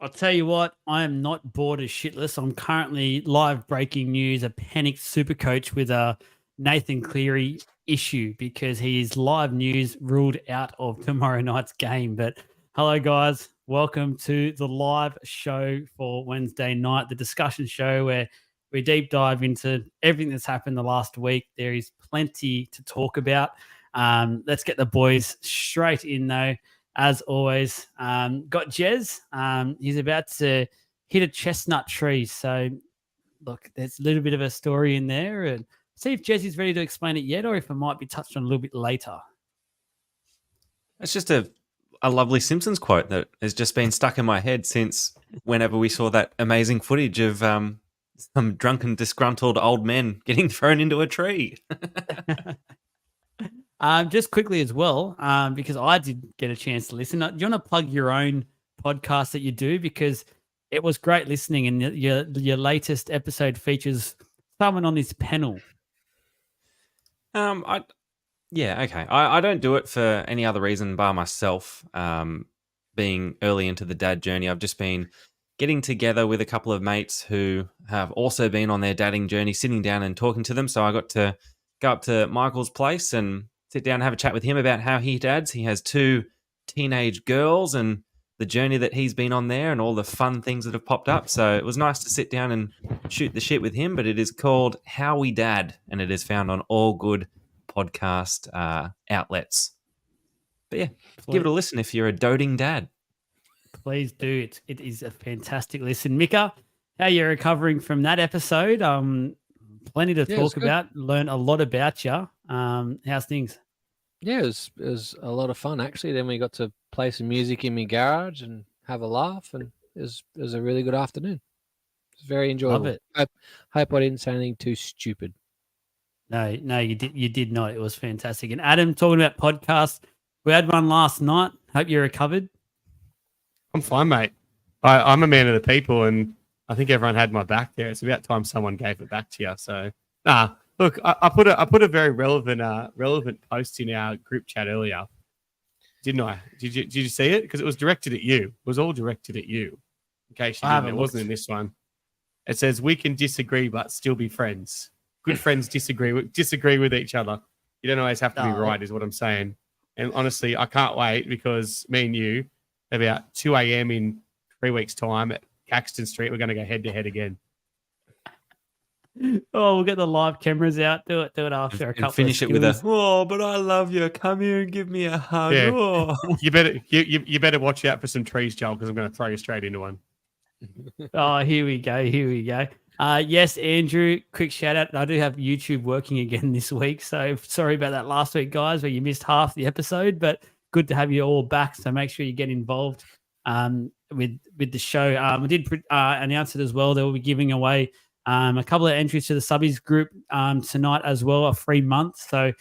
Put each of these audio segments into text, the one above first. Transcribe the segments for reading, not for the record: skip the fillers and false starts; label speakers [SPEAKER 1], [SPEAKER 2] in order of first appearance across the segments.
[SPEAKER 1] I'll tell you what, I am not bored as shitless. I'm currently live breaking news, a panicked super coach with a Nathan Cleary issue because he is live news ruled out of tomorrow night's game. But hello, guys. Welcome to the live show for Wednesday night, the discussion show where we deep dive into everything that's happened the last week. There is plenty to talk about. Let's get the boys straight in, though. As always, got Jez. He's about to hit a chestnut tree. So, look, there's a little bit of a story in there. And see if Jez is ready to explain it yet or if it might be touched on a little bit later.
[SPEAKER 2] It's just a lovely Simpsons quote that has just been stuck in my head since whenever we saw that amazing footage of some drunken, disgruntled old men getting thrown into a tree.
[SPEAKER 1] Just quickly as well, because I did get a chance to listen. Do you want to plug your own podcast that you do? Because it was great listening, and your latest episode features someone on this panel.
[SPEAKER 2] Okay. I don't do it for any other reason bar myself being early into the dad journey. I've just been getting together with a couple of mates who have also been on their dadding journey, sitting down and talking to them. So I got to go up to Michael's place and sit down and have a chat with him about how he dads. He has 2 teenage girls and the journey that he's been on there and all the fun things that have popped up. So it was nice to sit down and shoot the shit with him, but it is called How We Dad, and it is found on all good podcast outlets. But yeah, give it a listen if you're a doting dad.
[SPEAKER 1] Please do. It is a fantastic listen. Mika, how you recovering from that episode? Plenty to talk about. Learn a lot about you. How's things?
[SPEAKER 3] Yeah, it was a lot of fun actually. Then we got to play some music in my garage and have a laugh, and it was a really good afternoon. It was very enjoyable.
[SPEAKER 1] Love it.
[SPEAKER 3] Hope I didn't say anything too stupid.
[SPEAKER 1] No, you did not. It was fantastic. And Adam, talking about podcasts, we had one last night. Hope you recovered.
[SPEAKER 4] I'm fine, mate. I'm a man of the people, and I think everyone had my back there. It's about time someone gave it back to you. So, look, I put a very relevant post in our group chat earlier, didn't I? Did you see it? Because it was directed at you. It was all directed at you. In case you didn't, it wasn't in this one. It says we can disagree but still be friends. Good friends disagree with each other. You don't always have to be right, is what I'm saying. And honestly, I can't wait because me and you, about 2 a.m. in 3 weeks' time at Caxton Street, we're going to go head to head again.
[SPEAKER 1] Oh, we'll get the live cameras out. Do it after a couple.
[SPEAKER 2] Finish it with a but I love you. Come here and give me a hug.
[SPEAKER 4] Yeah.
[SPEAKER 2] Oh.
[SPEAKER 4] You better watch out for some trees, Joel, because I'm going to throw you straight into one.
[SPEAKER 1] Oh, here we go. Yes, Andrew, quick shout out. I do have YouTube working again this week. So sorry about that last week, guys, where you missed half the episode, but good to have you all back. So make sure you get involved with the show. I did announce it as well. They will be giving away a couple of entries to the subbies group tonight as well, a free month. So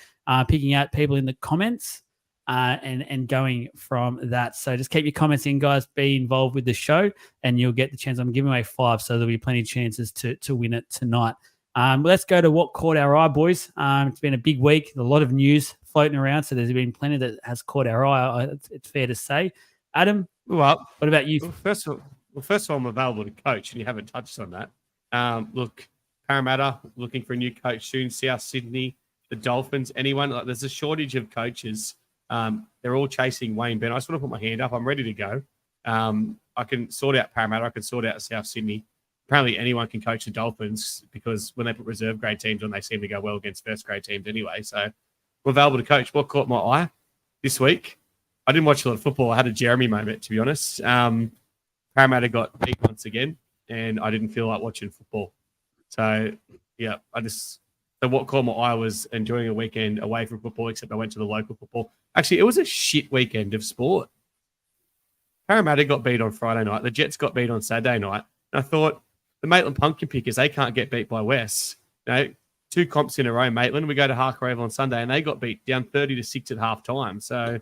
[SPEAKER 1] picking out people in the comments and going from that. So just keep your comments in, guys. Be involved with the show, and you'll get the chance. I'm giving away 5, so there'll be plenty of chances to win it tonight. Let's go to what caught our eye, boys. It's been a big week, a lot of news floating around, so there's been plenty that has caught our eye. It's fair to say. Adam, what about you?
[SPEAKER 4] First of all, I'm available to coach, and you haven't touched on that. Look, Parramatta looking for a new coach soon. South Sydney, the Dolphins, anyone. Like, there's a shortage of coaches. They're all chasing Wayne Bennett. I just want to put my hand up. I'm ready to go. I can sort out Parramatta. I can sort out South Sydney. Apparently, anyone can coach the Dolphins because when they put reserve grade teams on, they seem to go well against first grade teams anyway. So we're available to coach. What caught my eye this week? I didn't watch a lot of football. I had a Jeremy moment, to be honest. Parramatta got beat once again, and I didn't feel like watching football. So, yeah, so what caught my eye was enjoying a weekend away from football, except I went to the local football. Actually, it was a shit weekend of sport. Parramatta got beat on Friday night. The Jets got beat on Saturday night. And I thought, the Maitland Pumpkin Pickers, they can't get beat by West. 2 comps in a row, Maitland. We go to Harker on Sunday, and they got beat down 30-6 at halftime. So,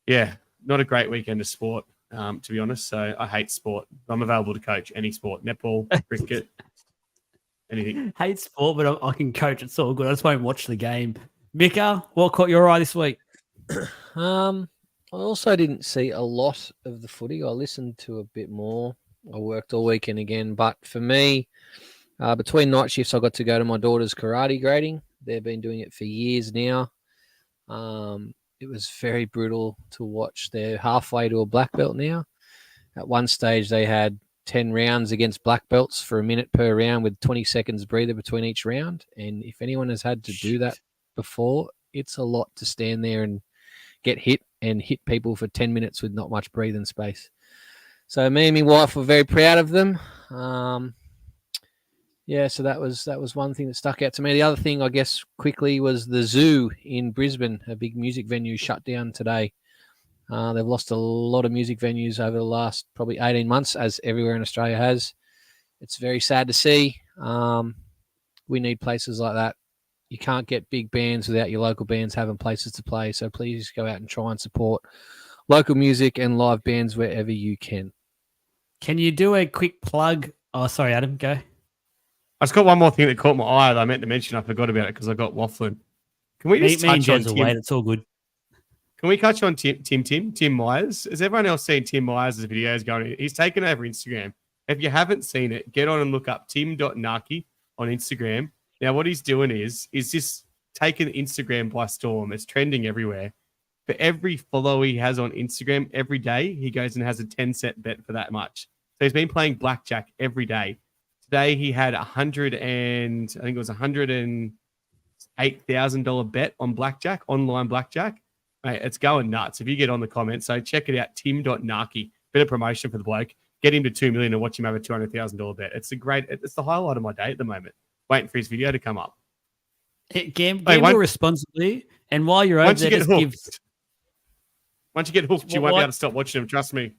[SPEAKER 4] yeah, not a great weekend of sport, to be honest. So I hate sport. I'm available to coach any sport, netball, cricket, anything.
[SPEAKER 1] Hate sport, but I can coach. It's all good. I just won't watch the game. Mika, what caught your eye this week?
[SPEAKER 3] I also didn't see a lot of the footy. I listened to a bit more. I worked all weekend again, but for me, between night shifts, I got to go to my daughter's karate grading. They've been doing it for years now. It was very brutal to watch. They're halfway to a black belt now. At one stage, they had 10 rounds against black belts for a minute per round with 20 seconds breather between each round. And if anyone has had to do that before, it's a lot to stand there and get hit and hit people for 10 minutes with not much breathing space. So me and my wife were very proud of them. Yeah, so that was one thing that stuck out to me. The other thing, I guess, quickly was the zoo in Brisbane, a big music venue, shut down today. They've lost a lot of music venues over the last probably 18 months, as everywhere in Australia has. It's very sad to see. We need places like that. You can't get big bands without your local bands having places to play. So please go out and try and support local music and live bands wherever you can.
[SPEAKER 1] Can you do a quick plug? Oh, sorry, Adam, go.
[SPEAKER 4] I just got one more thing that caught my eye that I meant to mention. I forgot about it because I got waffling. Can we just
[SPEAKER 1] Me and
[SPEAKER 4] touch on
[SPEAKER 1] Jez will
[SPEAKER 4] Tim?
[SPEAKER 1] wait. It's all good.
[SPEAKER 4] Can we touch on Tim Myers? Has everyone else seen Tim Myers' videos going? He's taken over Instagram. If you haven't seen it, get on and look up tim.naki on Instagram. Now, what he's doing is just taking Instagram by storm. It's trending everywhere. For every follow he has on Instagram every day, he goes and has a 10-cent bet for that much. So he's been playing blackjack every day. Today he had $108,000 bet on blackjack, online blackjack. Mate, it's going nuts. If you get on the comments, so check it out, tim.naki. Bit of promotion for the bloke. Get him to 2 million and watch him have a $200,000 bet. It's the highlight of my day at the moment. Waiting for his video to come up.
[SPEAKER 1] Gamble responsibly, and while you're over there,
[SPEAKER 4] once you get hooked, you won't be able to stop watching him. Trust me.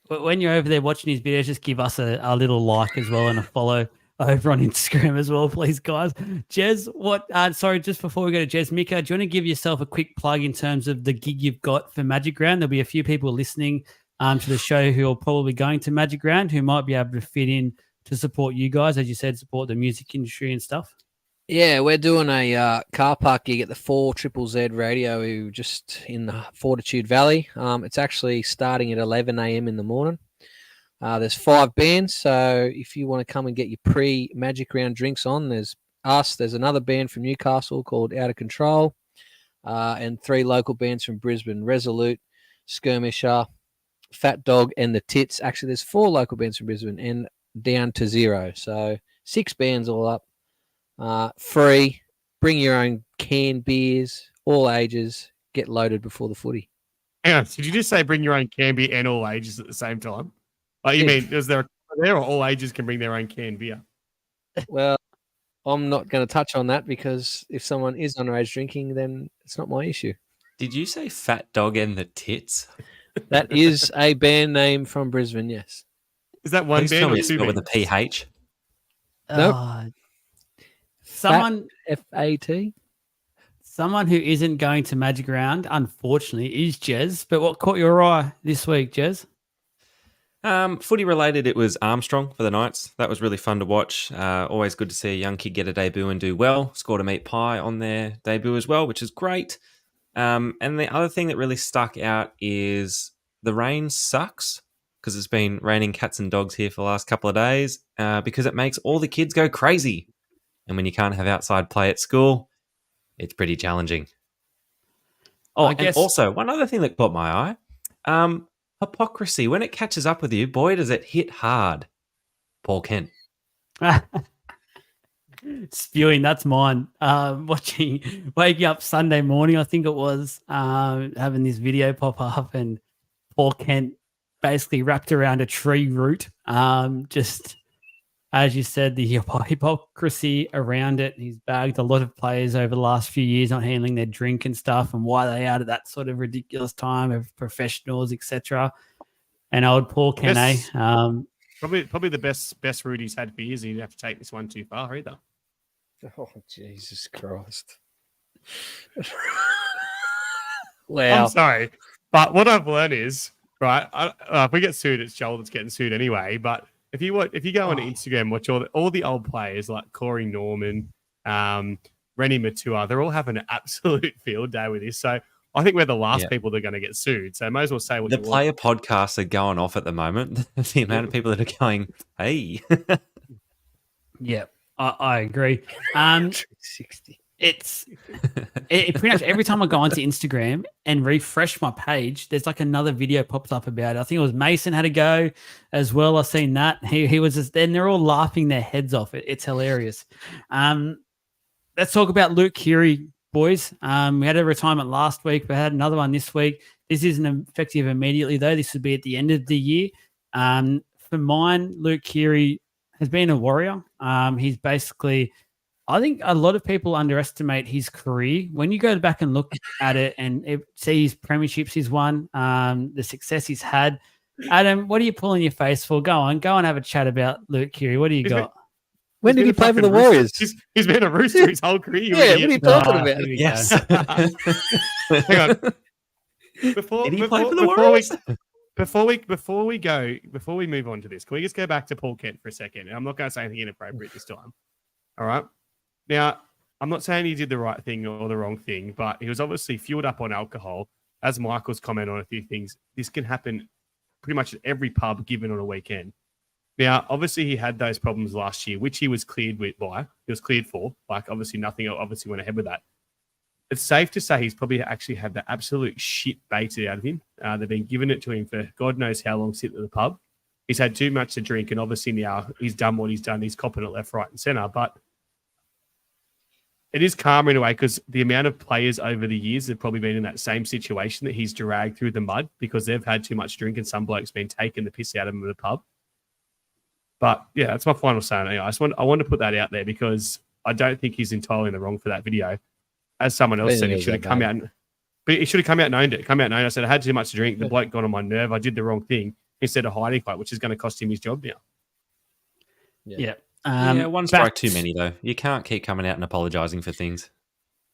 [SPEAKER 1] But when you're over there watching his videos, just give us a little like as well and a follow over on Instagram as well, please, guys. Jez, sorry, just before we go to Jez, Mika, do you want to give yourself a quick plug in terms of the gig you've got for Magic Round? There'll be a few people listening to the show who are probably going to Magic Round who might be able to fit in to support you guys, as you said, support the music industry and stuff.
[SPEAKER 3] Yeah, we're doing a car park gig at the 4ZZZ Radio just in the Fortitude Valley. It's actually starting at 11 a.m. in the morning. There's 5 bands, so if you want to come and get your pre-Magic Round drinks on, there's us. There's another band from Newcastle called Out of Control, and 3 local bands from Brisbane, Resolute, Skirmisher, Fat Dog, and The Tits. Actually, there's 4 local bands from Brisbane and Down to Zero. So 6 bands all up. Free. Bring your own canned beers, all ages. Get loaded before the footy.
[SPEAKER 4] Hang on, did you just say bring your own can beer and all ages at the same time? Like, you mean, is there a there or all ages can bring their own canned beer?
[SPEAKER 3] Well, I'm not going to touch on that because if someone is underage drinking, then it's not my issue.
[SPEAKER 2] Did you say Fat Dog and the Tits?
[SPEAKER 3] That is a band name from Brisbane, yes.
[SPEAKER 4] Is that one
[SPEAKER 2] Please
[SPEAKER 4] band
[SPEAKER 2] tell me
[SPEAKER 4] or
[SPEAKER 2] it's
[SPEAKER 4] 2
[SPEAKER 2] spelled
[SPEAKER 4] bands?
[SPEAKER 2] with a PH.
[SPEAKER 3] Nope.
[SPEAKER 1] Someone
[SPEAKER 3] F-A-T.
[SPEAKER 1] Someone who isn't going to Magic Round, unfortunately, is Jez. But what caught your eye this week, Jez?
[SPEAKER 2] Footy related, it was Armstrong for the Knights. That was really fun to watch. Always good to see a young kid get a debut and do well. Scored a meat pie on their debut as well, which is great. And the other thing that really stuck out is the rain sucks because it's been raining cats and dogs here for the last couple of days because it makes all the kids go crazy. And when you can't have outside play at school, it's pretty challenging. Oh, and also one other thing that caught my eye, hypocrisy. When it catches up with you, boy, does it hit hard. Paul Kent.
[SPEAKER 1] Spewing, that's mine. Waking up Sunday morning, I think it was, having this video pop up and Paul Kent basically wrapped around a tree root. Just as you said, the hypocrisy around it. He's bagged a lot of players over the last few years not handling their drink and stuff, and why they out at that sort of ridiculous time of professionals, etc. And old Paul Kent,
[SPEAKER 4] probably the best route he's had for years. He didn't have to take this one too far either.
[SPEAKER 3] Oh, Jesus Christ. Wow.
[SPEAKER 4] I'm sorry, but what I've learned is, right, if we get sued, it's Joel that's getting sued anyway, but if you go on Instagram, watch all the old players like Corey Norman, Rennie Matua, they're all having an absolute field day with this. So I think we're the last
[SPEAKER 2] Yeah.
[SPEAKER 4] people that are going to get sued. So might as well say what
[SPEAKER 2] The
[SPEAKER 4] you want.
[SPEAKER 2] player podcasts are going off at the moment. The amount of people that are going, hey.
[SPEAKER 1] Yeah, I agree.
[SPEAKER 3] 360.
[SPEAKER 1] It's pretty much every time I go onto Instagram and refresh my page, there's like another video pops up about it. I think it was Mason had a go as well. I've seen that. He was just then they're all laughing their heads off. It's hilarious. Let's talk about Luke Keary, boys. We had a retirement last week. We had another one this week. This isn't effective immediately though. This would be at the end of the year. For mine, Luke Keary has been a warrior. He's basically, I think a lot of people underestimate his career. When you go back and look at it and see his premierships he's won, the success he's had. Adam, what are you pulling your face for? Go on have a chat about Luke Keary. What do you got?
[SPEAKER 3] When did he play for the Warriors?
[SPEAKER 4] He's been a Rooster his whole career.
[SPEAKER 3] Yeah, what are you talking about?
[SPEAKER 1] Here we
[SPEAKER 2] Yes.
[SPEAKER 1] go.
[SPEAKER 4] Hang on. Before
[SPEAKER 2] Did he play for the
[SPEAKER 4] before
[SPEAKER 2] Warriors?
[SPEAKER 4] before we move on to this, can we just go back to Paul Kent for a second? And I'm not going to say anything inappropriate this time. All right. Now, I'm not saying he did the right thing or the wrong thing, but he was obviously fueled up on alcohol. As Michael's comment on a few things, this can happen pretty much at every pub given on a weekend. Now, obviously, he had those problems last year, which he was cleared for. Like, obviously, nothing obviously went ahead with that. It's safe to say he's probably actually had the absolute shit baited out of him. They've been giving it to him for God knows how long sitting at the pub. He's had too much to drink, and obviously now he's done what he's done. He's copping it left, right, and centre. But it is calmer in a way because the amount of players over the years have probably been in that same situation that he's dragged through the mud because they've had too much drink and some bloke's been taking the piss out of them at the pub. But yeah, that's my final say. Anyway, I want to put that out there because I don't think he's entirely in the wrong for that video. As someone else said, he should have come out and owned it. I said I had too much to drink. The bloke got on my nerve. I did the wrong thing instead of hiding it, which is going to cost him his job now.
[SPEAKER 1] Yeah.
[SPEAKER 2] One strike too many, though. You can't keep coming out and apologising for things.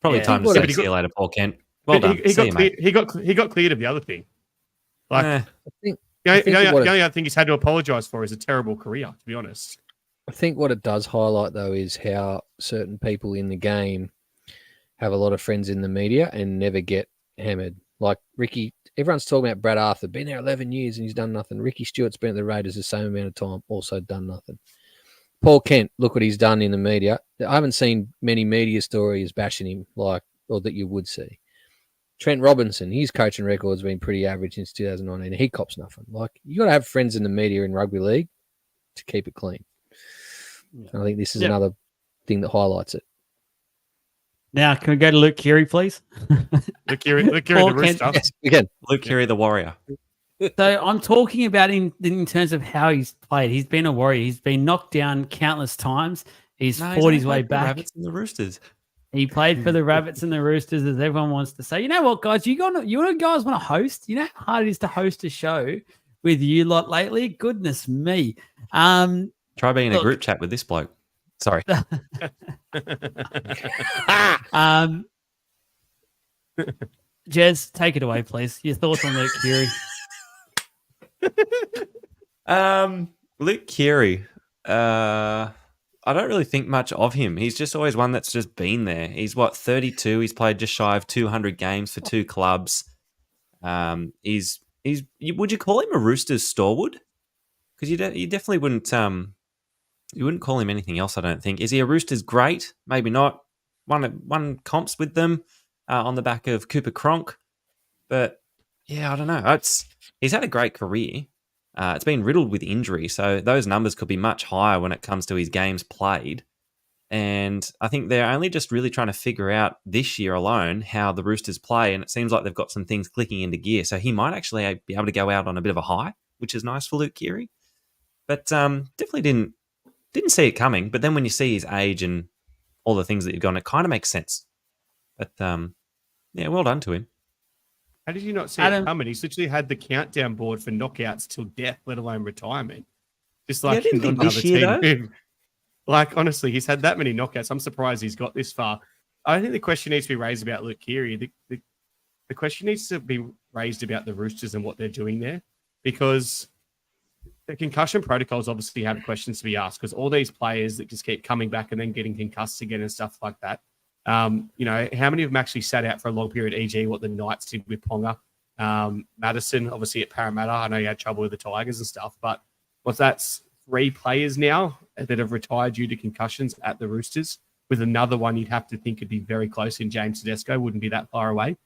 [SPEAKER 2] Probably time to say see you later, Paul Kent. Well done.
[SPEAKER 4] He got cleared of the other thing. Like,
[SPEAKER 3] I think
[SPEAKER 4] the only other thing he's had to apologise for is a terrible career, to be honest.
[SPEAKER 3] I think what it does highlight, though, is how certain people in the game have a lot of friends in the media and never get hammered. Like Ricky, everyone's talking about Brad Arthur, been there 11 years and he's done nothing. Ricky Stewart's been at the Raiders the same amount of time, also done nothing. Paul Kent, look what he's done in the media. I haven't seen many media stories bashing him or that you would see. Trent Robinson, his coaching record has been pretty average since 2019. He cops nothing. Like, you got to have friends in the media in rugby league to keep it clean. Yeah. I think this is another thing that highlights it.
[SPEAKER 1] Now, can we go to Luke Keary, please?
[SPEAKER 4] Luke Keary the Rooster.
[SPEAKER 3] Yes, again.
[SPEAKER 2] Luke Keary, the Warrior.
[SPEAKER 1] So I'm talking about in terms of how he's played. He's been a warrior. He's been knocked down countless times. He's fought his way back.
[SPEAKER 2] Rabbits and the Roosters.
[SPEAKER 1] He played for the Rabbits and the Roosters, as everyone wants to say. You know what, guys? You guys want to host? You know how hard it is to host a show with you lot lately? Goodness me.
[SPEAKER 2] Try being in a group chat with this bloke. Sorry.
[SPEAKER 1] Jez, take it away, please. Your thoughts on Luke Keary?
[SPEAKER 2] Luke Keary. I don't really think much of him. He's just always one that's just been there. He's 32. He's played just shy of 200 games for 2 clubs. Would you call him a Roosters stalwart? Because you definitely wouldn't. You wouldn't call him anything else, I don't think. Is he a Roosters great? Maybe not. Won comps with them on the back of Cooper Cronk. But, yeah, I don't know. He's had a great career. It's been riddled with injury, so those numbers could be much higher when it comes to his games played. And I think they're only just really trying to figure out this year alone how the Roosters play, and it seems like they've got some things clicking into gear. So he might actually be able to go out on a bit of a high, which is nice for Luke Keary. But definitely didn't see it coming. But then when you see his age and all the things that you've gone, it kind of makes sense. But yeah, well done to him.
[SPEAKER 4] How did you not see it coming? He's literally had the countdown board for knockouts till death, let alone retirement. Just like
[SPEAKER 2] I didn't think this year, though.
[SPEAKER 4] Like, honestly, he's had that many knockouts. I'm surprised he's got this far. I think the question needs to be raised about Luke Keary. The question needs to be raised about the Roosters and what they're doing there, because the concussion protocols obviously have questions to be asked, because all these players that just keep coming back and then getting concussed again and stuff like that, You know, how many of them actually sat out for a long period, e.g. what the Knights did with Ponga? Madison, obviously at Parramatta. I know you had trouble with the Tigers and stuff, but that's 3 players now that have retired due to concussions at the Roosters, with another one you'd have to think could be very close in James Tedesco, wouldn't be that far away.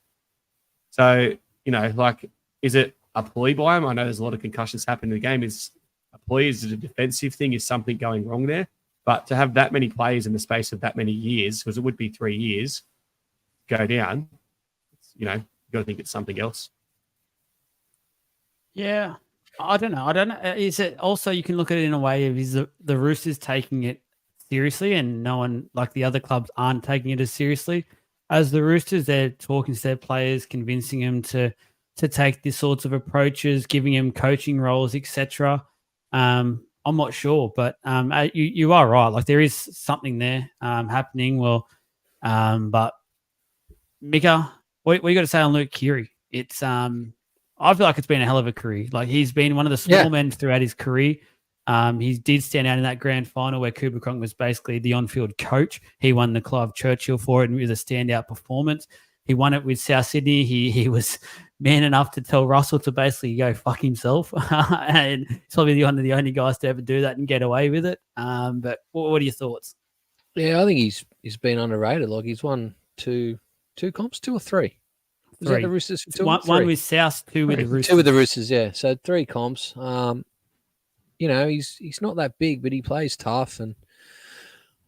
[SPEAKER 4] So, you know, like, is it a ploy by him? I know there's a lot of concussions happening in the game. Is a ploy? Is it a defensive thing? Is something going wrong there? But to have that many players in the space of that many years, because it would be 3 years, go down, you know, you got to think it's something else.
[SPEAKER 1] Yeah, I don't know. Is it also, you can look at it in a way of, is the Roosters taking it seriously, and no one, like the other clubs, aren't taking it as seriously as the Roosters? They're talking to their players, convincing them to take these sorts of approaches, giving them coaching roles, etc. I'm not sure, but you are right. Like, there is something there happening. Well, but Mika, what you got to say on Luke Keary? It's I feel like it's been a hell of a career. Like, he's been one of the small men throughout his career. He did stand out in that grand final where Cooper Cronk was basically the on-field coach. He won the Clive Churchill for it, and it was a standout performance. He won it with South Sydney. He was man enough to tell Russell to basically go fuck himself. And he's probably one of the only guys to ever do that and get away with it. But what are your thoughts?
[SPEAKER 3] Yeah, I think he's been underrated. Like, he's won two comps, 2 or 3. Was that the Roosters?
[SPEAKER 1] One with South, 2 with the Roosters.
[SPEAKER 3] 2 with the Roosters, yeah. So 3 comps. You know, he's not that big, but he plays tough, and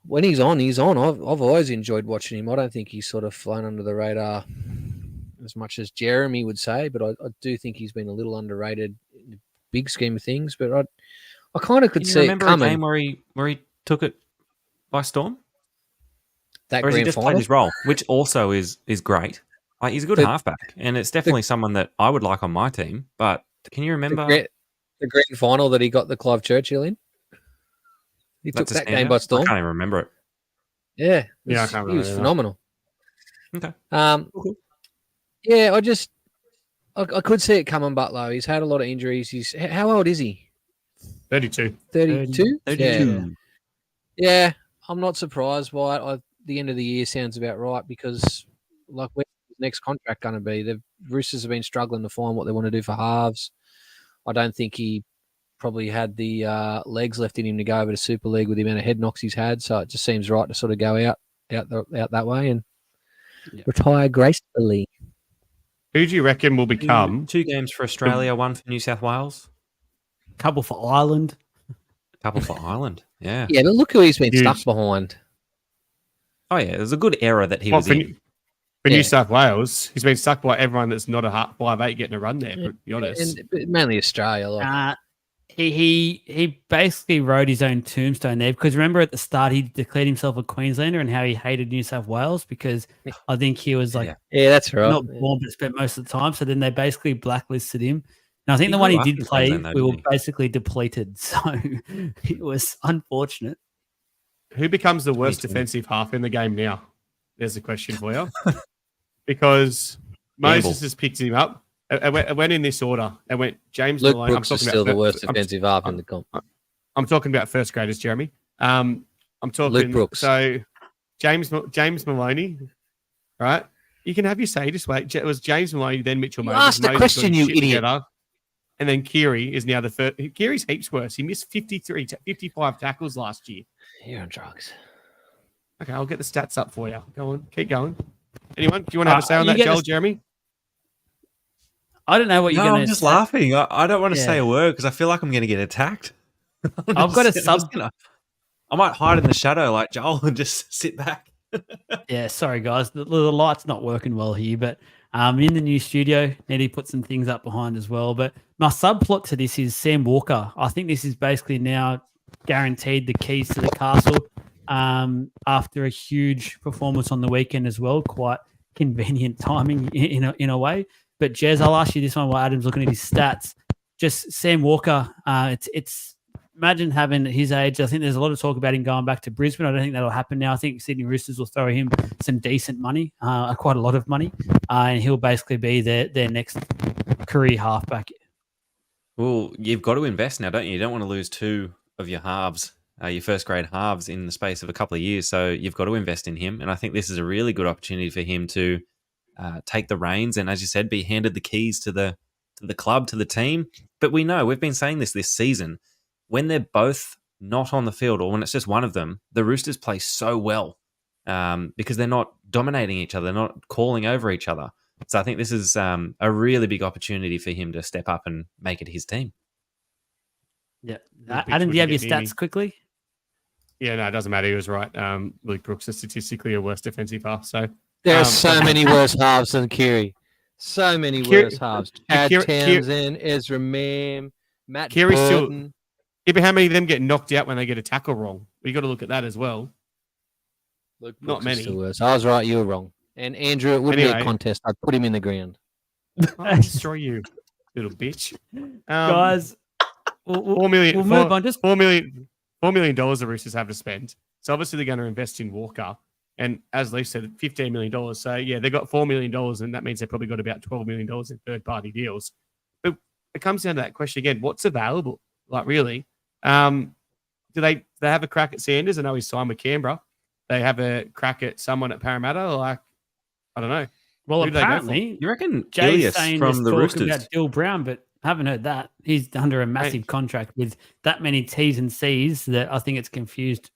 [SPEAKER 3] when he's on, he's on. I've always enjoyed watching him. I don't think he's sort of flown under the radar as much as Jeremy would say, but I do think he's been a little underrated in the big scheme of things. But I kind of could see it coming.
[SPEAKER 2] A game where he took it by storm?
[SPEAKER 3] That
[SPEAKER 2] or has he
[SPEAKER 3] grand
[SPEAKER 2] just
[SPEAKER 3] final?
[SPEAKER 2] played his role, which also is great. Like, he's a good halfback, and it's definitely someone that I would like on my team. But can you remember
[SPEAKER 3] the grand final that he got the Clive Churchill in? He took that game by storm.
[SPEAKER 2] I can't even remember it.
[SPEAKER 3] Yeah,
[SPEAKER 4] I can't remember.
[SPEAKER 3] He was phenomenal.
[SPEAKER 2] Okay.
[SPEAKER 3] Yeah, I could see it coming, Butler. He's had a lot of injuries. How old is he?
[SPEAKER 4] 32.
[SPEAKER 3] 32?
[SPEAKER 2] 32.
[SPEAKER 3] Yeah, I'm not surprised by it. The end of the year sounds about right, because, like, where's his next contract going to be? The Roosters have been struggling to find what they want to do for halves. I don't think he probably had the legs left in him to go over to Super League with the amount of head knocks he's had. So it just seems right to sort of go out that way and retire gracefully.
[SPEAKER 4] Who do you reckon will become
[SPEAKER 2] 2 games for Australia, 1 for New South Wales,
[SPEAKER 1] couple for Ireland,
[SPEAKER 2] couple for Ireland? Yeah.
[SPEAKER 3] Yeah, but look who he's been stuck behind.
[SPEAKER 2] Oh yeah, there's a good era that he was in.
[SPEAKER 4] For New South Wales, he's been stuck by everyone that's not a 5'8" getting a run there, to be honest.
[SPEAKER 3] And mainly Australia. Like.
[SPEAKER 1] He basically wrote his own tombstone there, because remember at the start he declared himself a Queenslander and how he hated New South Wales because I think he was like
[SPEAKER 3] that's right,
[SPEAKER 1] not born but spent most of the time. So then they basically blacklisted him. And I think the one he did play, we were basically depleted. So it was unfortunate.
[SPEAKER 4] Who becomes the worst defensive half in the game now? There's a question for you. Because Moses has picked him up. It went in this order. It went James
[SPEAKER 3] Luke
[SPEAKER 4] Maloney.
[SPEAKER 3] Brooks is still the worst defensive half in the comp.
[SPEAKER 4] I'm talking about first graders, Jeremy. I'm talking
[SPEAKER 3] Luke Brooks.
[SPEAKER 4] So James Maloney, right? You can have your say. Just wait. It was James Maloney, then Mitchell Moses.
[SPEAKER 3] Ask the question, you idiot.
[SPEAKER 4] And then Keary is now the first. Keary's heaps worse. He missed 55 tackles last year.
[SPEAKER 3] You're on drugs.
[SPEAKER 4] Okay, I'll get the stats up for you. Go on, keep going. Anyone? Do you want to have a say on that, Joel, Jeremy?
[SPEAKER 1] I don't know what you're going to say.
[SPEAKER 2] I'm just laughing. I don't want to say a word because I feel like I'm going to get attacked.
[SPEAKER 1] I've got a
[SPEAKER 2] I might hide in the shadow like Joel and just sit back.
[SPEAKER 1] Yeah, sorry guys, the light's not working well here, but in the new studio, Nettie put some things up behind as well. But my subplot to this is Sam Walker. I think this is basically now guaranteed the keys to the castle after a huge performance on the weekend as well. Quite convenient timing in a way. But Jez, I'll ask you this one while Adam's looking at his stats. Just Sam Walker, it's imagine having his age. I think there's a lot of talk about him going back to Brisbane. I don't think that'll happen now. I think Sydney Roosters will throw him some decent money, quite a lot of money, and he'll basically be their next career halfback.
[SPEAKER 2] Well, you've got to invest now, don't you? You don't want to lose 2 of your halves your first grade halves in the space of a couple of years. So you've got to invest in him. And I think this is a really good opportunity for him to take the reins and, as you said, be handed the keys to the club, to the team. But we know, we've been saying this season, when they're both not on the field or when it's just one of them, the Roosters play so well because they're not dominating each other. They're not calling over each other. So I think this is a really big opportunity for him to step up and make it his team.
[SPEAKER 1] Yeah.
[SPEAKER 4] Luke
[SPEAKER 1] Adam, do you have your
[SPEAKER 4] Brooks would get
[SPEAKER 1] stats quickly?
[SPEAKER 4] Yeah, no, it doesn't matter. He was right. Luke Brooks is statistically a worse defensive half. So
[SPEAKER 3] There are so many worse halves than Kiri. So many worse halves. Chad Townsend, Ezra Mam, Matt
[SPEAKER 4] Kiri's
[SPEAKER 3] Burton.
[SPEAKER 4] Yeah, but how many of them get knocked out when they get a tackle wrong? You got to look at that as well.
[SPEAKER 3] Luke
[SPEAKER 4] Not
[SPEAKER 3] Brooks is
[SPEAKER 4] many.
[SPEAKER 3] still worse. I was right. You were wrong. And Andrew, it wouldn't be a contest. I'd put him in the ground.
[SPEAKER 4] I'll destroy you, little bitch.
[SPEAKER 1] Guys,
[SPEAKER 4] $4 million.
[SPEAKER 1] we'll move on. Just
[SPEAKER 4] $4 million the Roosters have to spend. So obviously they're going to invest in Walker. And as Leaf said, $15 million. So yeah, they got $4 million, and that means they probably got about $12 million in third-party deals. But it comes down to that question again: what's available? Like really, do they have a crack at Sanders? I know he's signed with Canberra. They have a crack at someone at Parramatta. Like I don't know.
[SPEAKER 1] well,
[SPEAKER 4] Who do they go for?
[SPEAKER 1] apparently,
[SPEAKER 2] You reckon
[SPEAKER 1] Jay's
[SPEAKER 2] Ilias
[SPEAKER 1] saying
[SPEAKER 2] from
[SPEAKER 1] there's
[SPEAKER 2] the
[SPEAKER 1] talk
[SPEAKER 2] Roosters?
[SPEAKER 1] about Dill Brown, but haven't heard that. He's under a massive contract with that many T's and C's that I think it's confused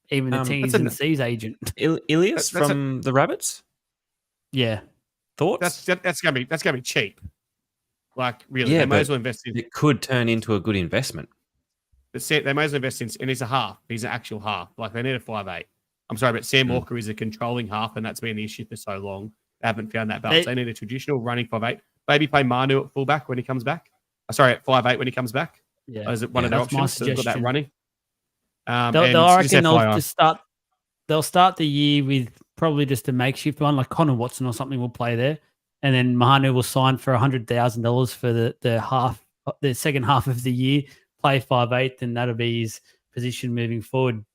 [SPEAKER 1] even the T's and C's agent.
[SPEAKER 2] Ilias from the Rabbits?
[SPEAKER 1] Yeah.
[SPEAKER 4] That's gonna be cheap. Like really,
[SPEAKER 2] Yeah,
[SPEAKER 4] they may
[SPEAKER 2] but
[SPEAKER 4] as well invest in.
[SPEAKER 2] It could turn into a good investment.
[SPEAKER 4] They may as well invest in, and he's a half. He's an actual half. Like they need a 5'8". I'm sorry, but Sam Walker is a controlling half, and that's been the issue for so long. They haven't found that balance. They need a traditional running 5'8". Maybe play Manu at fullback when he comes back. Sorry, at 5'8" when he comes back.
[SPEAKER 1] Yeah.
[SPEAKER 4] Is it one of their
[SPEAKER 1] That's my
[SPEAKER 4] options? So they've got that
[SPEAKER 1] suggestion.
[SPEAKER 4] running.
[SPEAKER 1] I reckon they'll start the year with probably just a makeshift one, like Connor Watson or something will play there. And then Manu will sign for $100,000 for the second half of the year, play 5'8", and that'll be his position moving forward.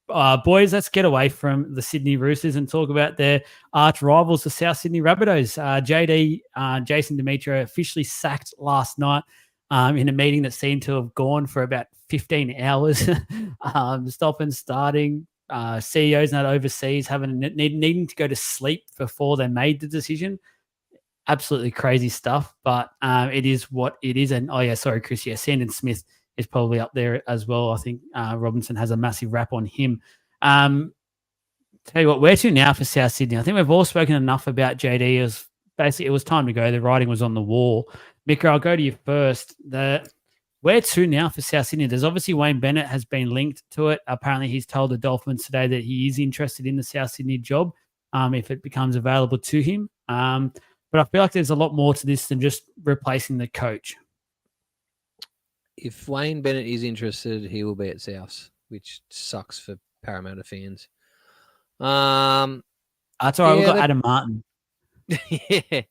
[SPEAKER 1] Boys, let's get away from the Sydney Roosters and talk about their arch rivals, the South Sydney Rabbitohs. Jason Demetriou officially sacked last night in a meeting that seemed to have gone for about 15 hours. Stop and starting. CEOs not overseas needing to go to sleep before they made the decision. Absolutely crazy stuff, but it is what it is. And Chris, Sandon Smith is probably up there as well. I think Robinson has a massive rap on him. Tell you what, where to now for South Sydney? I think we've all spoken enough about JD. It was time to go. The writing was on the wall. Mika, I'll go to you first. Where to now for South Sydney? There's obviously Wayne Bennett has been linked to it. Apparently, he's told the Dolphins today that he is interested in the South Sydney job if it becomes available to him. But I feel like there's a lot more to this than just replacing the coach.
[SPEAKER 3] If Wayne Bennett is interested, he will be at South, which sucks for Parramatta fans.
[SPEAKER 1] That's all right. We've got Adam Martin.
[SPEAKER 3] Yeah.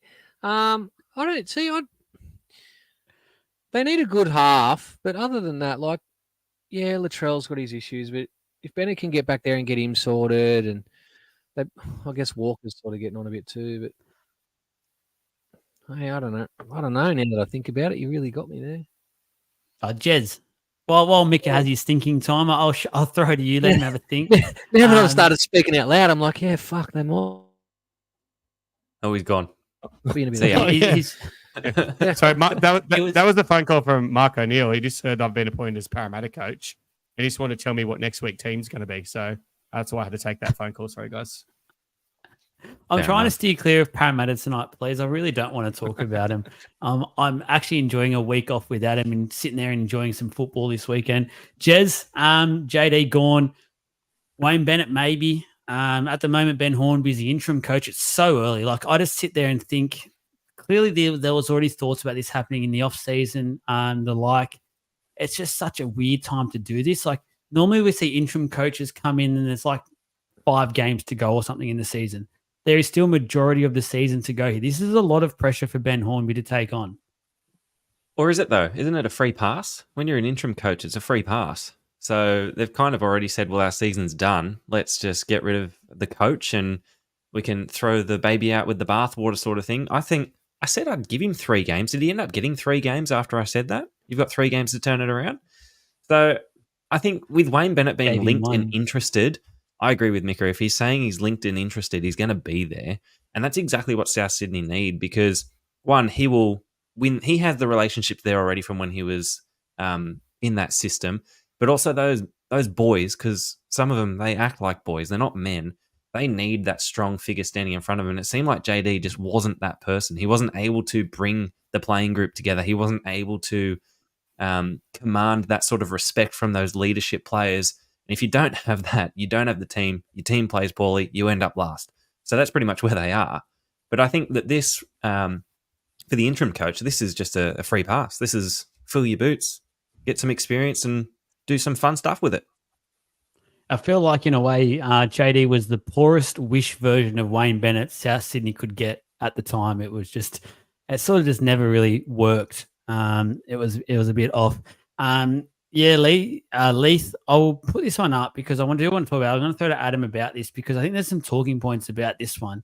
[SPEAKER 3] I don't see. They need a good half, but other than that, Latrell's got his issues. But if Bennett can get back there and get him sorted, and I guess Walker's sort of getting on a bit too. But hey, I don't know. Now that I think about it, you really got me there.
[SPEAKER 1] Jez. While Mika has his thinking time, I'll throw it to you. Let him have a think.
[SPEAKER 3] Now that I've started speaking out loud, I'm like, yeah, fuck, they more.
[SPEAKER 2] Oh, he's gone.
[SPEAKER 3] Being a bit
[SPEAKER 2] See ya.
[SPEAKER 4] Sorry, that was the phone call from Mark O'Neill. He just heard I've been appointed as Parramatta coach. He just wanted to tell me what next week team's going to be. So that's why I had to take that phone call. Sorry, guys.
[SPEAKER 1] I'm trying to steer clear of Parramatta tonight, please. I really don't want to talk about him. I'm actually enjoying a week off without him and sitting there and enjoying some football this weekend. Jez, JD gone. Wayne Bennett, maybe. At the moment, Ben Hornby's the interim coach. It's so early. Like, I just sit there and think, clearly there was already thoughts about this happening in the off-season and the like. It's just such a weird time to do this. Like, normally we see interim coaches come in and there's like 5 games to go or something in the season. There is still majority of the season to go here. This is a lot of pressure for Ben Hornby to take on.
[SPEAKER 2] Or is it, though? Isn't it a free pass? When you're an interim coach, it's a free pass. So they've kind of already said, well, our season's done. Let's just get rid of the coach and we can throw the baby out with the bathwater sort of thing. I said I'd give him 3 games. Did he end up getting 3 games after I said that? You've got 3 games to turn it around. So I think with Wayne Bennett being
[SPEAKER 1] JD
[SPEAKER 2] linked and
[SPEAKER 1] won.
[SPEAKER 2] interested, I agree with Mika. If he's saying he's linked and interested, he's going to be there. And that's exactly what South Sydney need because, one, he will win. He has the relationship there already from when he was in that system. But also those boys, because some of them, they act like boys. They're not men. They need that strong figure standing in front of them. And it seemed like JD just wasn't that person. He wasn't able to bring the playing group together. He wasn't able to command that sort of respect from those leadership players. And if you don't have that, you don't have the team. Your team plays poorly, you end up last. So that's pretty much where they are. But I think that this, for the interim coach, this is just a free pass. This is fill your boots, get some experience, and do some fun stuff with it.
[SPEAKER 1] I feel like, in a way, JD was the poorest wish version of Wayne Bennett South Sydney could get at the time. It sort of just never really worked. It was a bit off. Leith, I'll put this one up because I want to talk about. I'm going to throw to Adam about this because I think there's some talking points about this one.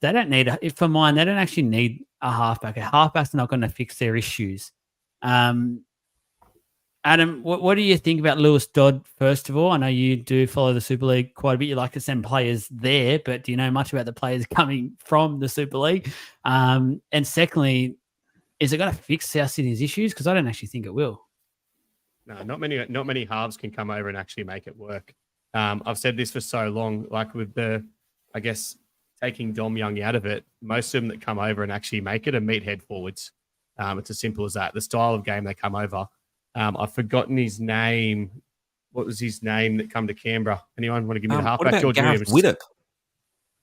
[SPEAKER 1] They don't need, for mine, they don't actually need a halfback. A halfback's not going to fix their issues. Adam, what do you think about Lewis Dodd, first of all? I know you do follow the Super League quite a bit. You like to send players there, but do you know much about the players coming from the Super League? And secondly, is it going to fix South Sydney's issues? Because I don't actually think it will.
[SPEAKER 4] No, not many halves can come over and actually make it work. I've said this for so long, like with taking Dom Young out of it, most of them that come over and actually make it are meathead forwards. It's as simple as that. The style of game they come over. I've forgotten his name. What was his name that come to Canberra? Anyone want to give me the halfback?
[SPEAKER 2] What about
[SPEAKER 4] George
[SPEAKER 2] Gareth
[SPEAKER 4] Williams.
[SPEAKER 2] Widdop?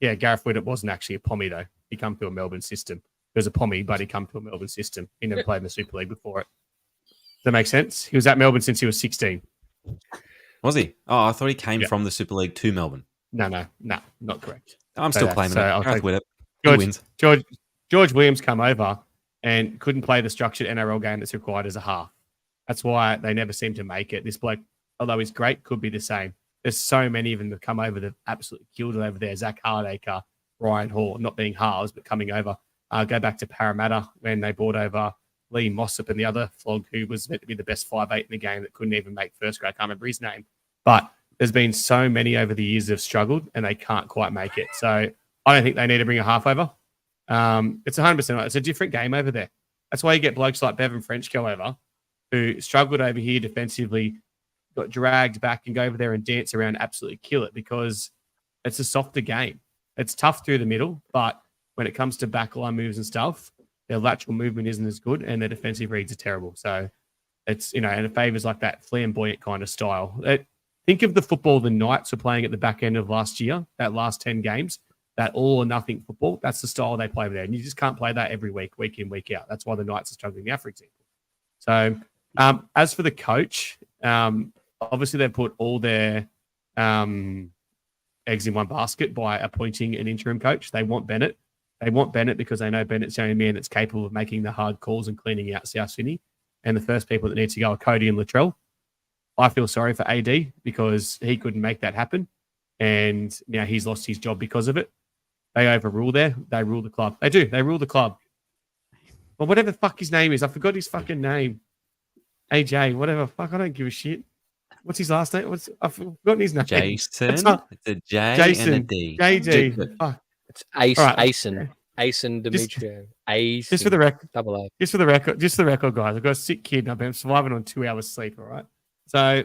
[SPEAKER 4] Yeah, Gareth Widdop wasn't actually a pommy, though. He come to a Melbourne system. He was a pommy, but he come to a Melbourne system. He never played in the Super League before it. Does that make sense? He was at Melbourne since he was 16.
[SPEAKER 2] Was he? Oh, I thought he came from the Super League to Melbourne.
[SPEAKER 4] No, not correct.
[SPEAKER 2] I'm still claiming it.
[SPEAKER 4] I'll
[SPEAKER 2] Gareth
[SPEAKER 4] take
[SPEAKER 2] Widdop. He wins.
[SPEAKER 4] George Williams come over and couldn't play the structured NRL game that's required as a half. That's why they never seem to make it. This bloke, although he's great, could be the same. There's so many of them that come over that absolutely killed it over there. Zach Hardacre, Ryan Hall, not being halves, but coming over. Go back to Parramatta when they brought over Lee Mossop and the other flog who was meant to be the best 5'8" in the game that couldn't even make first grade. I can't remember his name. But there's been so many over the years that have struggled and they can't quite make it. So I don't think they need to bring a half over. It's 100%. It's a different game over there. That's why you get blokes like Bevan French go over who struggled over here defensively, got dragged back and go over there and dance around, absolutely kill it because it's a softer game. It's tough through the middle, but when it comes to backline moves and stuff, their lateral movement isn't as good and their defensive reads are terrible. So it's, and it favours like that flamboyant kind of style. Think of the football the Knights were playing at the back end of last year, that last 10 games, that all or nothing football. That's the style they play there. And you just can't play that every week in, week out. That's why the Knights are struggling now, for example. So as for the coach, obviously they've put all their eggs in one basket by appointing an interim coach. They want Bennett. They want Bennett because they know Bennett's the only man that's capable of making the hard calls and cleaning out South Sydney. And the first people that need to go are Cody and Latrell. I feel sorry for AD because he couldn't make that happen. And now he's lost his job because of it. They overrule there. They rule the club. They do. They rule the club. Well, whatever the fuck his name is. I forgot his fucking name. AJ, whatever. Fuck, I don't give a shit. What's his last name? I've forgotten his name.
[SPEAKER 2] Jason. It's a J
[SPEAKER 4] Jason,
[SPEAKER 2] and a D.
[SPEAKER 4] JD. Fuck.
[SPEAKER 3] It's
[SPEAKER 4] Right.
[SPEAKER 3] Asen Demetrio.
[SPEAKER 4] Just for the record.
[SPEAKER 3] Double A.
[SPEAKER 4] Just for the record, guys. I've got a sick kid and I've been surviving on 2 hours sleep, all right? So,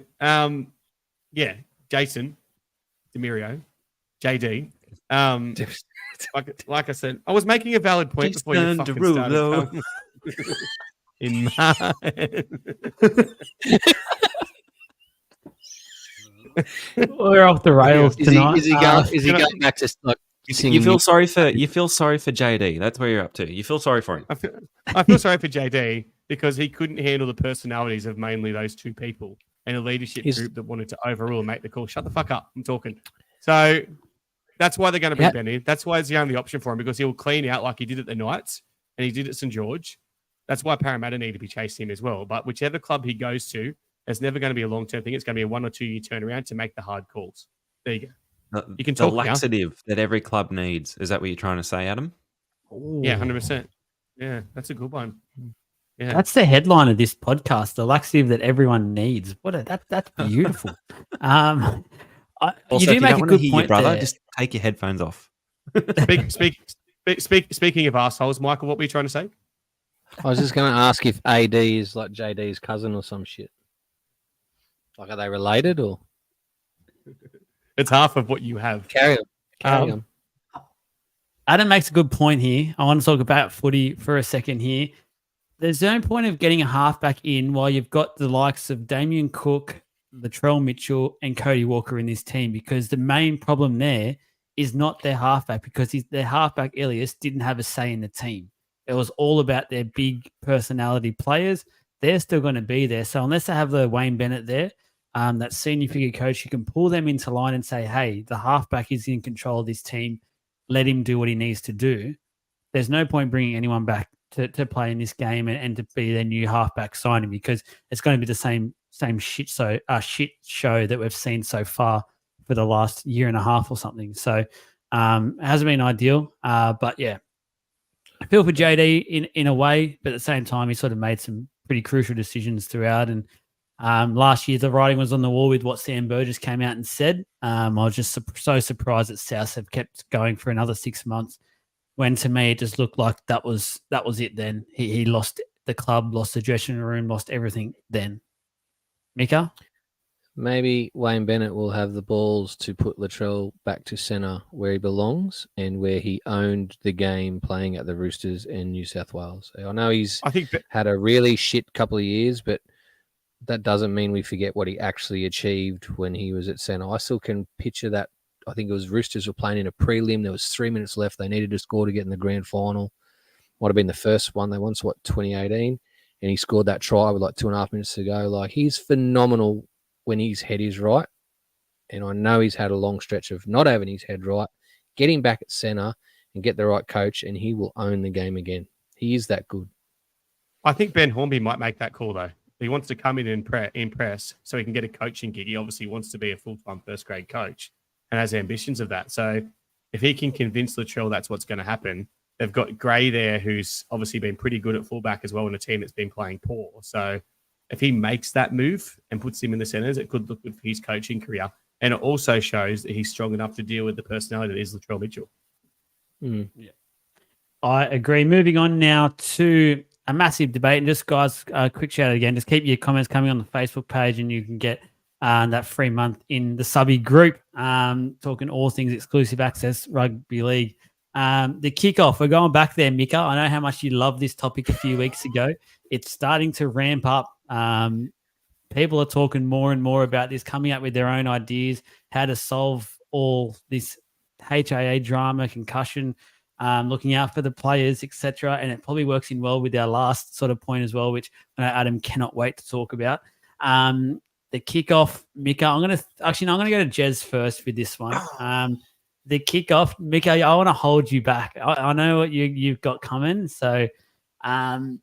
[SPEAKER 4] Jason, Demirio, JD. Like I said, I was making a valid point before you fucking started. In
[SPEAKER 1] We're off the rails tonight.
[SPEAKER 3] Is he going back to like singing?
[SPEAKER 2] You feel sorry for JD. That's where you're up to. You feel sorry for him.
[SPEAKER 4] I feel sorry for JD because he couldn't handle the personalities of mainly those two people and a leadership group that wanted to overrule and make the call. Shut the fuck up. I'm talking. So that's why they're going to bring Ben in. That's why it's the only option for him because he'll clean out like he did at the Knights and he did at St. George. That's why Parramatta need to be chasing him as well. But whichever club he goes to, it's never going to be a long-term thing. It's going to be a 1 or 2 year turnaround to make the hard calls. There you go. You can talk
[SPEAKER 2] the laxative that every club needs. Is that what you're trying to say, Adam?
[SPEAKER 4] Yeah, 100%. Yeah, that's a good one. Yeah.
[SPEAKER 1] That's the headline of this podcast: the laxative that everyone needs. That's beautiful. you
[SPEAKER 2] Also,
[SPEAKER 1] do
[SPEAKER 2] if you
[SPEAKER 1] make
[SPEAKER 2] don't
[SPEAKER 1] a
[SPEAKER 2] want to
[SPEAKER 1] good
[SPEAKER 2] hear your
[SPEAKER 1] point
[SPEAKER 2] brother,
[SPEAKER 1] there.
[SPEAKER 2] just take your headphones off.
[SPEAKER 4] Speaking of assholes, Michael, what were you trying to say?
[SPEAKER 3] I was just going to ask if AD is like JD's cousin or some shit. Like, are they related or
[SPEAKER 4] It's half of what you have.
[SPEAKER 3] carry on? Carry
[SPEAKER 4] Um,
[SPEAKER 3] on.
[SPEAKER 1] Adam makes a good point here. I want to talk about footy for a second here. There's no point of getting a halfback in while you've got the likes of Damien Cook, Latrell Mitchell, and Cody Walker in this team, because the main problem there is not their halfback, because their halfback, Elias, didn't have a say in the team. It was all about their big personality players. They're still going to be there. So unless they have the Wayne Bennett there, that senior figure coach, you can pull them into line and say, hey, the halfback is in control of this team. Let him do what he needs to do. There's no point bringing anyone back to play in this game and to be their new halfback signing, because it's going to be the same shit show that we've seen so far for the last year and a half or something. So it hasn't been ideal. But yeah, I feel for JD in a way, but at the same time, he sort of made some pretty crucial decisions throughout. And last year, the writing was on the wall with what Sam Burgess came out and said. I was just so surprised that South have kept going for another 6 months, when to me it just looked like that was it. Then he lost the club, lost the dressing room, lost everything. Then, Mika,
[SPEAKER 3] Maybe Wayne Bennett will have the balls to put Latrell back to centre where he belongs and where he owned the game playing at the Roosters in New South Wales. I know he's
[SPEAKER 4] I think
[SPEAKER 3] had a really shit couple of years, but that doesn't mean we forget what he actually achieved when he was at centre. I still can picture that. I think it was Roosters were playing in a prelim. There was 3 minutes left. They needed to score to get in the grand final. Might have been the first one they won, so 2018. And he scored that try with like 2.5 minutes to go. Like, he's phenomenal when his head is right. And I know he's had a long stretch of not having his head right. Get him back at centre and get the right coach, and he will own the game again. He is that good.
[SPEAKER 4] I think Ben Hornby might make that call, though. He wants to come in and impress so he can get a coaching gig. He obviously wants to be a full-time first-grade coach and has ambitions of that. So if he can convince Latrell that's what's going to happen, they've got Gray there, who's obviously been pretty good at fullback as well in a team that's been playing poor. So if he makes that move and puts him in the centres, it could look good for his coaching career. And it also shows that he's strong enough to deal with the personality that is Latrell Mitchell.
[SPEAKER 3] Mm.
[SPEAKER 1] Yeah, I agree. Moving on now to a massive debate. And just, guys, quick shout out again. Just keep your comments coming on the Facebook page, and you can get that free month in the subby group, talking all things exclusive access rugby league. The kickoff, we're going back there, Mika. I know how much you loved this topic a few weeks ago. It's starting to ramp up. People are talking more and more about this, coming up with their own ideas, how to solve all this HIA drama, concussion, looking out for the players, etc. And it probably works in well with our last sort of point as well, which I know Adam cannot wait to talk about. The kickoff, Mika. I'm gonna go to Jez first with this one. The kickoff, Mika. I want to hold you back. I know what you've got coming. So, where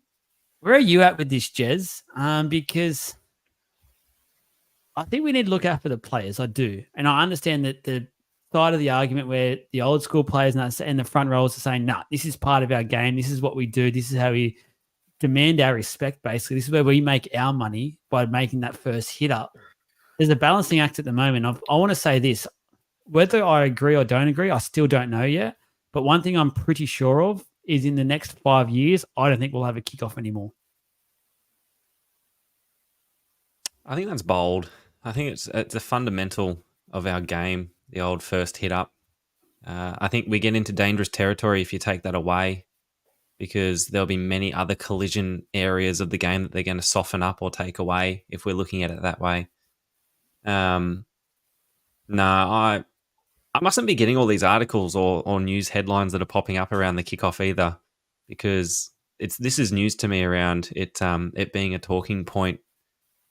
[SPEAKER 1] are you at with this, Jez? Because I think we need to look out for the players. I do, and I understand that the side of the argument where the old school players and the front rows are saying, "Nah, this is part of our game. This is what we do. This is how we demand our respect." Basically, this is where we make our money by making that first hit up. There's a balancing act at the moment. I want to say this: whether I agree or don't agree, I still don't know yet. But one thing I'm pretty sure of is in the next 5 years, I don't think we'll have a kickoff anymore.
[SPEAKER 2] I think that's bold. I think it's a fundamental of our game, the old first hit up. I think we get into dangerous territory if you take that away, because there'll be many other collision areas of the game that they're going to soften up or take away if we're looking at it that way. I mustn't be getting all these articles or news headlines that are popping up around the kickoff either, because this is news to me around it being a talking point.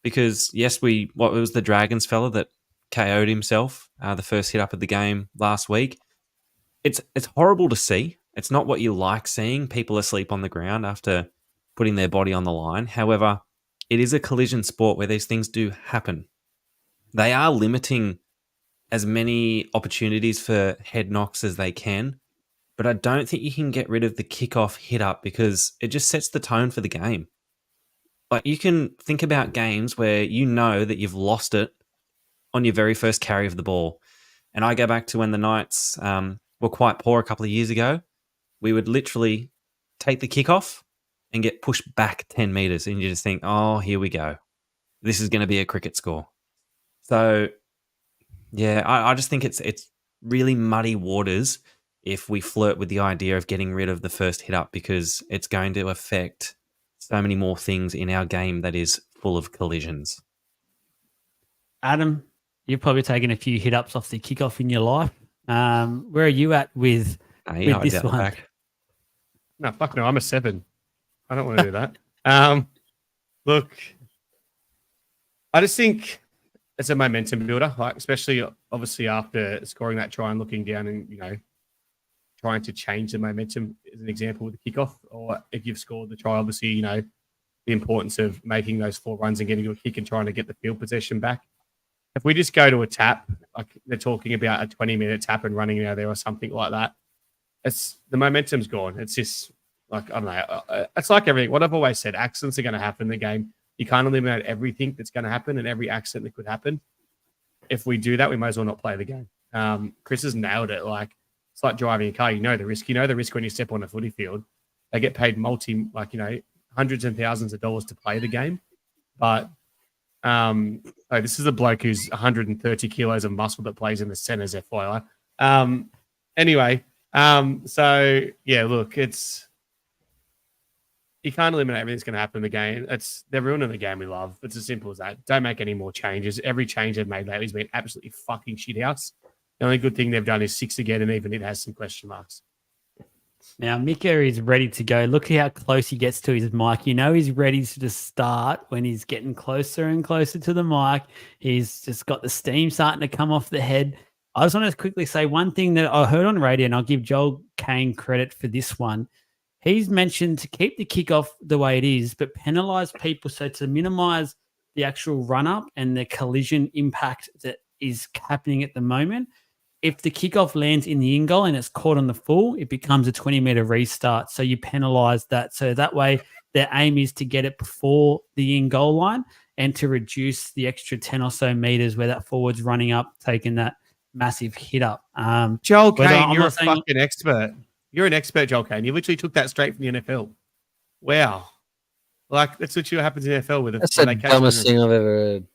[SPEAKER 2] Because yes, what was the Dragons fella that KO'd himself the first hit up of the game last week? It's horrible to see. It's not what you like seeing, people asleep on the ground after putting their body on the line. However, it is a collision sport where these things do happen. They are limiting as many opportunities for head knocks as they can, but I don't think you can get rid of the kickoff hit up, because it just sets the tone for the game. But you can think about games where you know that you've lost it on your very first carry of the ball. And I go back to when the Knights were quite poor a couple of years ago. We would literally take the kickoff and get pushed back 10 meters. And you just think, oh, here we go. This is going to be a cricket score. So, yeah, I just think it's really muddy waters if we flirt with the idea of getting rid of the first hit up, because it's going to affect so many more things in our game that is full of collisions.
[SPEAKER 1] Adam, you've probably taken a few hit ups off the kickoff in your life. Where are you at with this one?
[SPEAKER 2] Back.
[SPEAKER 4] No, fuck no. I'm a 7. I don't want to do that. Look, I just think it's a momentum builder, like especially obviously after scoring that try and looking down and trying to change the momentum as an example with the kickoff, or if you've scored the try, obviously the importance of making those 4 runs and getting to a kick and trying to get the field possession back. If we just go to a tap, like they're talking about a 20-minute tap and running out there or something like that, the momentum's gone. It's just like, I don't know. It's like everything. What I've always said, accidents are going to happen in the game. You can't eliminate everything that's going to happen and every accident that could happen. If we do that, we might as well not play the game. Chris has nailed it. Like, it's like driving a car. You know the risk. You know the risk when you step on a footy field. They get paid hundreds and thousands of dollars to play the game. But this is a bloke who's 130 kilos of muscle that plays in the centres, FYI. So yeah, look, you can't eliminate everything that's going to happen in the game. They're ruining the game we love. It's as simple as that. Don't make any more changes. Every change they've made lately has been absolutely fucking shithouse. The only good thing they've done is 6 again, and even it has some question marks.
[SPEAKER 1] Now, Mika is ready to go. Look at how close he gets to his mic. He's ready to just start when he's getting closer and closer to the mic. He's just got the steam starting to come off the head. I just want to quickly say one thing that I heard on radio, and I'll give Joel Kane credit for this one. He's mentioned to keep the kickoff the way it is, but penalise people so to minimise the actual run-up and the collision impact that is happening at the moment. If the kickoff lands in the in goal and it's caught on the full, it becomes a 20-metre restart. So you penalise that. So that way their aim is to get it before the in goal line and to reduce the extra 10 or so metres where that forward's running up, taking that massive hit up.
[SPEAKER 4] Joel Kane, you're a fucking expert. You're an expert, Joel Kane. You literally took that straight from the NFL. Wow. Like, that's what happens in the NFL with it.
[SPEAKER 3] That's the dumbest thing I've ever heard.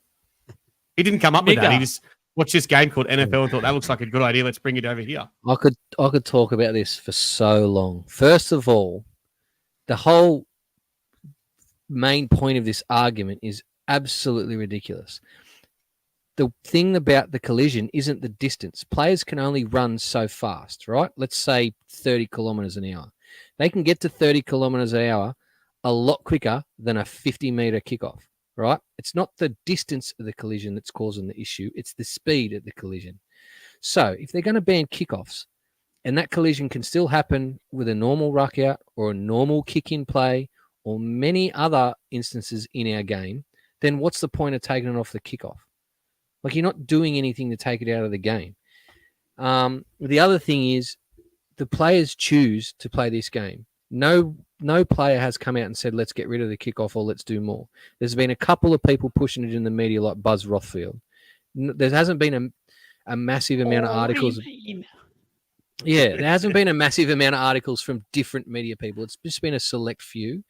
[SPEAKER 4] He didn't come up with that. He just watched this game called NFL and thought, that looks like a good idea. Let's bring it over here.
[SPEAKER 3] I could talk about this for so long. First of all, the whole main point of this argument is absolutely ridiculous. The thing about the collision isn't the distance. Players can only run so fast, right? Let's say 30 kilometers an hour. They can get to 30 kilometers an hour a lot quicker than a 50-meter kickoff, right? It's not the distance of the collision that's causing the issue. It's the speed of the collision. So if they're going to ban kickoffs and that collision can still happen with a normal ruck out or a normal kick in play or many other instances in our game, then what's the point of taking it off the kickoff? Like, you're not doing anything to take it out of the game. The other thing is the players choose to play this game. No player has come out and said, let's get rid of the kickoff or let's do more. There's been a couple of people pushing it in the media like Buzz Rothfield. There hasn't been a massive amount of articles. Yeah, there hasn't been a massive amount of articles from different media people. It's just been a select few.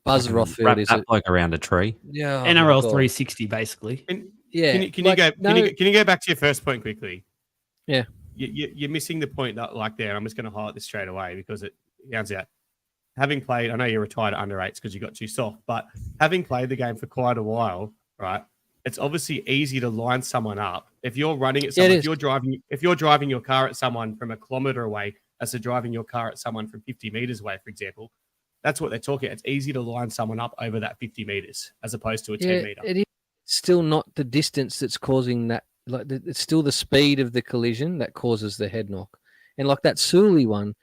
[SPEAKER 3] Buzz Rothfield is
[SPEAKER 2] that bloke around a tree.
[SPEAKER 3] Yeah,
[SPEAKER 1] NRL 360 basically.
[SPEAKER 3] Yeah.
[SPEAKER 4] Can you go back to your first point quickly?
[SPEAKER 3] Yeah.
[SPEAKER 4] You're missing the point that, like, there. I'm just going to highlight this straight away because it sounds out. Having played, I know you're retired at under 8s because you got too soft, but having played the game for quite a while, right? It's obviously easy to line someone up. If you're running at someone, if you're driving your car at someone from a kilometre away, as to driving your car at someone from 50 metres away, for example, that's what they're talking. It's easy to line someone up over that 50 metres as opposed to a 10 metre.
[SPEAKER 3] It is still not the distance that's causing that. Like, it's still the speed of the collision that causes the head knock. And like that Sully one,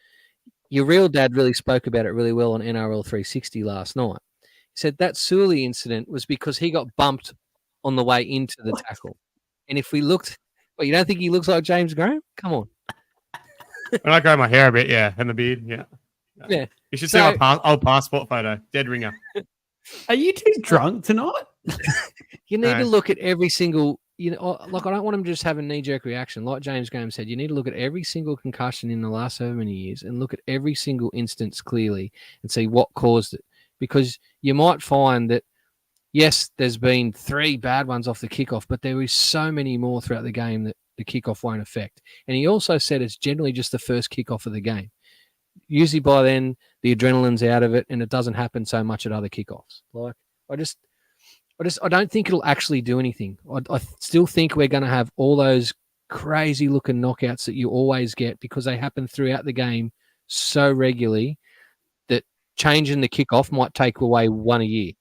[SPEAKER 3] your real dad really spoke about it really well on NRL 360 last night. He said that Sully incident was because he got bumped on the way into the tackle. And if we looked, you don't think he looks like James Graham? Come on.
[SPEAKER 4] When I grow my hair a bit, yeah, and the beard, yeah.
[SPEAKER 3] Yeah.
[SPEAKER 4] You should see my old passport photo, dead ringer.
[SPEAKER 1] Are you too drunk tonight?
[SPEAKER 3] You need
[SPEAKER 4] No.
[SPEAKER 3] to look at every single, like I don't want them to just have a knee-jerk reaction. Like James Graham said, you need to look at every single concussion in the last so many years and look at every single instance clearly and see what caused it. Because you might find that, yes, there's been 3 bad ones off the kickoff, but there is so many more throughout the game that the kickoff won't affect. And he also said it's generally just the first kickoff of the game. Usually by then, the adrenaline's out of it and it doesn't happen so much at other kickoffs. Like, I don't think it'll actually do anything. I still think we're going to have all those crazy looking knockouts that you always get because they happen throughout the game so regularly that changing the kickoff might take away 1 a year,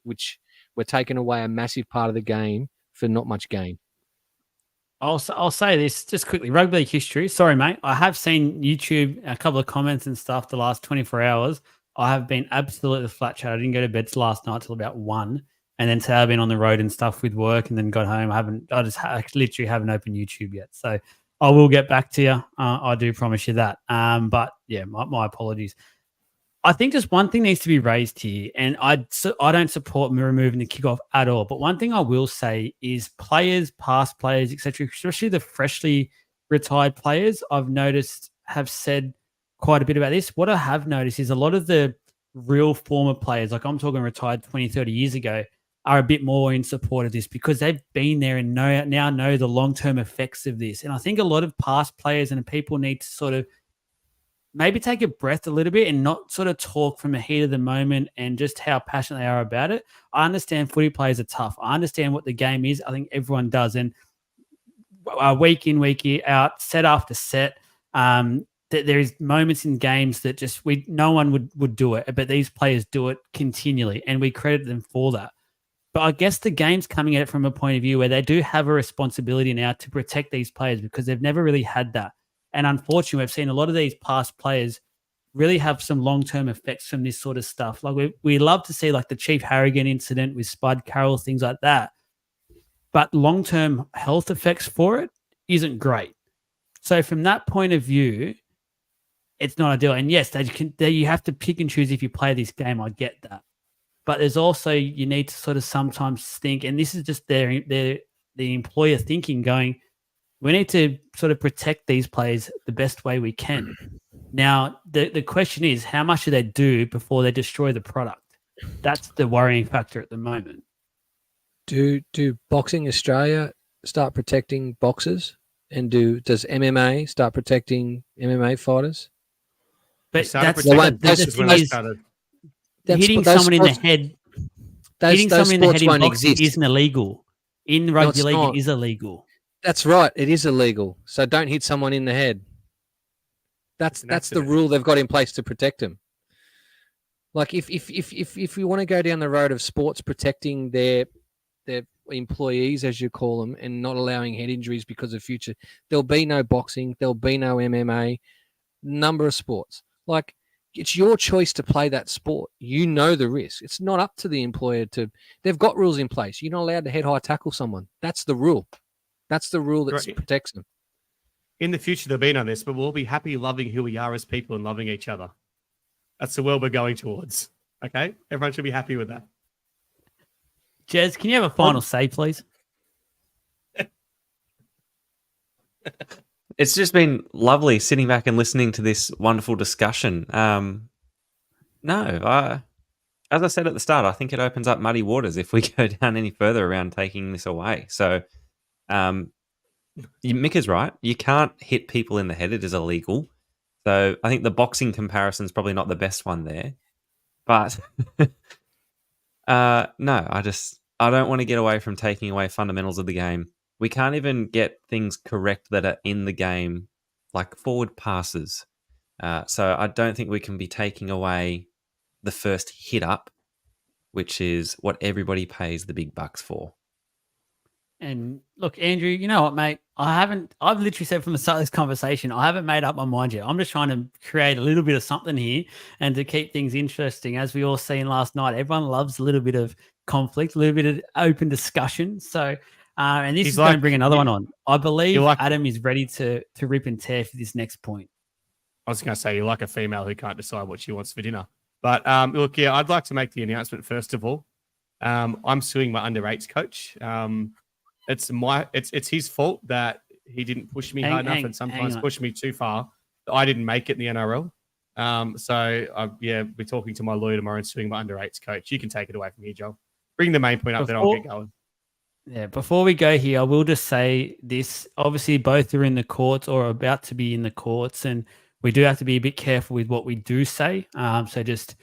[SPEAKER 3] which we're taking away a massive part of the game for not much gain.
[SPEAKER 1] I'll say this just quickly. Rugby league history. Sorry, mate. I have seen YouTube, a couple of comments and stuff the last 24 hours. I have been absolutely flat chat. I didn't go to bed last night till about 1. And then today I've been on the road and stuff with work and then got home. I literally haven't opened YouTube yet. So I will get back to you. I do promise you that. But yeah, my apologies. I think just one thing needs to be raised here, and I don't support removing the kickoff at all. But one thing I will say is players, past players, etc., especially the freshly retired players, I've noticed have said quite a bit about this. What I have noticed is a lot of the real former players, like I'm talking retired 20, 30 years ago, are a bit more in support of this because they've been there and now know the long-term effects of this. And I think a lot of past players and people need to sort of maybe take a breath a little bit and not sort of talk from the heat of the moment and just how passionate they are about it. I understand footy players are tough. I understand what the game is. I think everyone does. And week in, week out, set after set, there is moments in games that just no one would do it, but these players do it continually, and we credit them for that. But I guess the game's coming at it from a point of view where they do have a responsibility now to protect these players because they've never really had that. And unfortunately, we've seen a lot of these past players really have some long-term effects from this sort of stuff. Like we love to see like the Chief Harrigan incident with Spud Carroll, things like that. But long-term health effects for it isn't great. So from that point of view, it's not ideal. And yes, you have to pick and choose if you play this game. I get that. But there's also, you need to sort of sometimes think, and this is just the employer thinking, going, we need to sort of protect these players the best way we can. Now, the question is, how much do they do before they destroy the product? That's the worrying factor at the moment.
[SPEAKER 3] Do Boxing Australia start protecting boxers? And does MMA start protecting MMA fighters?
[SPEAKER 1] But
[SPEAKER 4] that's
[SPEAKER 1] the
[SPEAKER 4] when
[SPEAKER 1] thing
[SPEAKER 4] I
[SPEAKER 1] is,
[SPEAKER 4] started.
[SPEAKER 1] hitting someone in the head, in boxing isn't illegal. In rugby league, it is illegal.
[SPEAKER 3] That's right. It is illegal. So don't hit someone in the head. That's the rule they've got in place to protect them. Like if you want to go down the road of sports protecting their employees, as you call them, and not allowing head injuries because of future, there'll be no boxing, there'll be no MMA, number of sports. Like, it's your choice to play that sport. You know the risk. It's not up to the employer they've got rules in place. You're not allowed to head high tackle someone. That's the rule. That's the rule that protects them.
[SPEAKER 4] In the future, there'll be none of this, but we'll be happy loving who we are as people and loving each other. That's the world we're going towards. Okay? Everyone should be happy with that.
[SPEAKER 1] Jez, can you have a final say, please?
[SPEAKER 2] It's just been lovely sitting back and listening to this wonderful discussion. As I said at the start, I think it opens up muddy waters if we go down any further around taking this away. So Mick is right. You can't hit people in the head. It is illegal. So I think the boxing comparison is probably not the best one there. But no, I don't want to get away from taking away fundamentals of the game. We can't even get things correct that are in the game, like forward passes. So I don't think we can be taking away the first hit up, which is what everybody pays the big bucks for.
[SPEAKER 1] And look, Andrew, you know what, mate? I've literally said from the start of this conversation, I haven't made up my mind yet. I'm just trying to create a little bit of something here and to keep things interesting. As we all seen last night, everyone loves a little bit of conflict, a little bit of open discussion. So, and this is going to bring another one on. I believe Adam is ready to rip and tear for this next point.
[SPEAKER 4] I was going to say, you're like a female who can't decide what she wants for dinner. But look, yeah, I'd like to make the announcement first of all. I'm suing my under-8s coach. It's his fault that he didn't push me hard enough and sometimes push me too far. I didn't make it in the NRL. We're talking to my lawyer tomorrow and suing my under-8s coach. You can take it away from here, Joel. Bring the main point up, then I'll get going.
[SPEAKER 1] Yeah, before we go here, I will just say this. Obviously, both are in the courts or about to be in the courts, and we do have to be a bit careful with what we do say. So just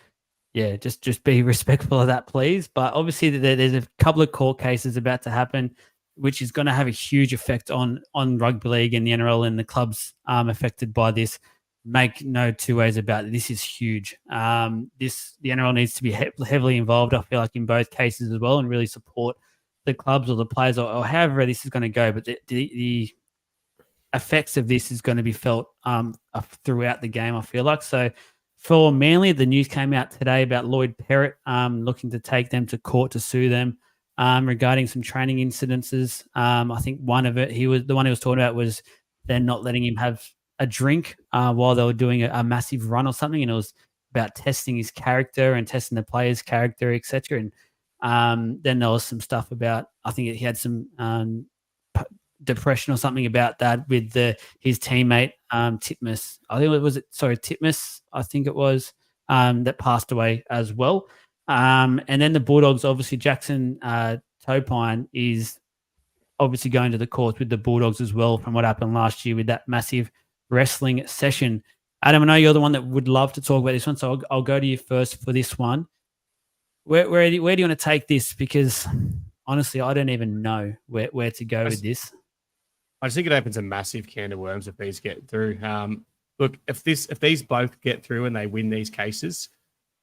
[SPEAKER 1] be respectful of that, please. But obviously, there's a couple of court cases about to happen, which is going to have a huge effect on rugby league and the NRL and the clubs affected by this. Make no two ways about it. This is huge. The NRL needs to be heavily involved, I feel like, in both cases as well, and really support the clubs or the players or however this is going to go. But the effects of this is going to be felt throughout the game, I feel like. So for Manly, the news came out today about Lloyd Perrott looking to take them to court to sue them regarding some training incidences. I think one of it, the one he was talking about was they're not letting him have a drink while they were doing a massive run or something, and it was about testing his character and testing the player's character, etc. And then there was some stuff about, I think he had some depression or something about that with his teammate Titmus. Titmus, I think it was, that passed away as well. And then the Bulldogs, obviously Jackson Topine is obviously going to the courts with the Bulldogs as well from what happened last year with that massive wrestling session. Adam, I know you're the one that would love to talk about this one, so I'll go to you first for this one. Where do you want to take this? Because honestly, I don't even know where to go with this.
[SPEAKER 4] I just think it opens a massive can of worms if these get through. Look, if these both get through and they win these cases,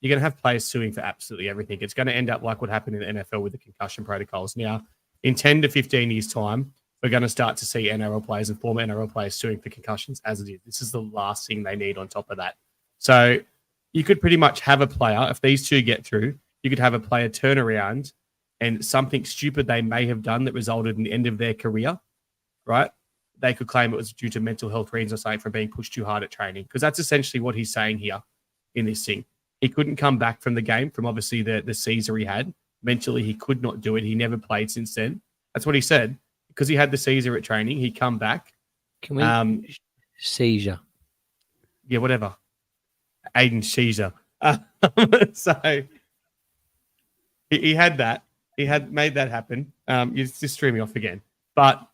[SPEAKER 4] you're going to have players suing for absolutely everything. It's going to end up like what happened in the NFL with the concussion protocols. Now, in 10 to 15 years' time, we're going to start to see NRL players and former NRL players suing for concussions as it is. This is the last thing they need on top of that. So you could pretty much have a player, if these two get through, you could have a player turn around and something stupid they may have done that resulted in the end of their career, right? They could claim it was due to mental health reasons or something for being pushed too hard at training, because that's essentially what he's saying here in this thing. He couldn't come back from the game from obviously the Caesar he had. Mentally, he could not do it. He never played since then. That's what he said. Because he had the Caesar at training, he come back.
[SPEAKER 3] Can we seizure?
[SPEAKER 4] Yeah, whatever. Aiden Caesar. So he had that. He had made that happen. You just threw me off again. But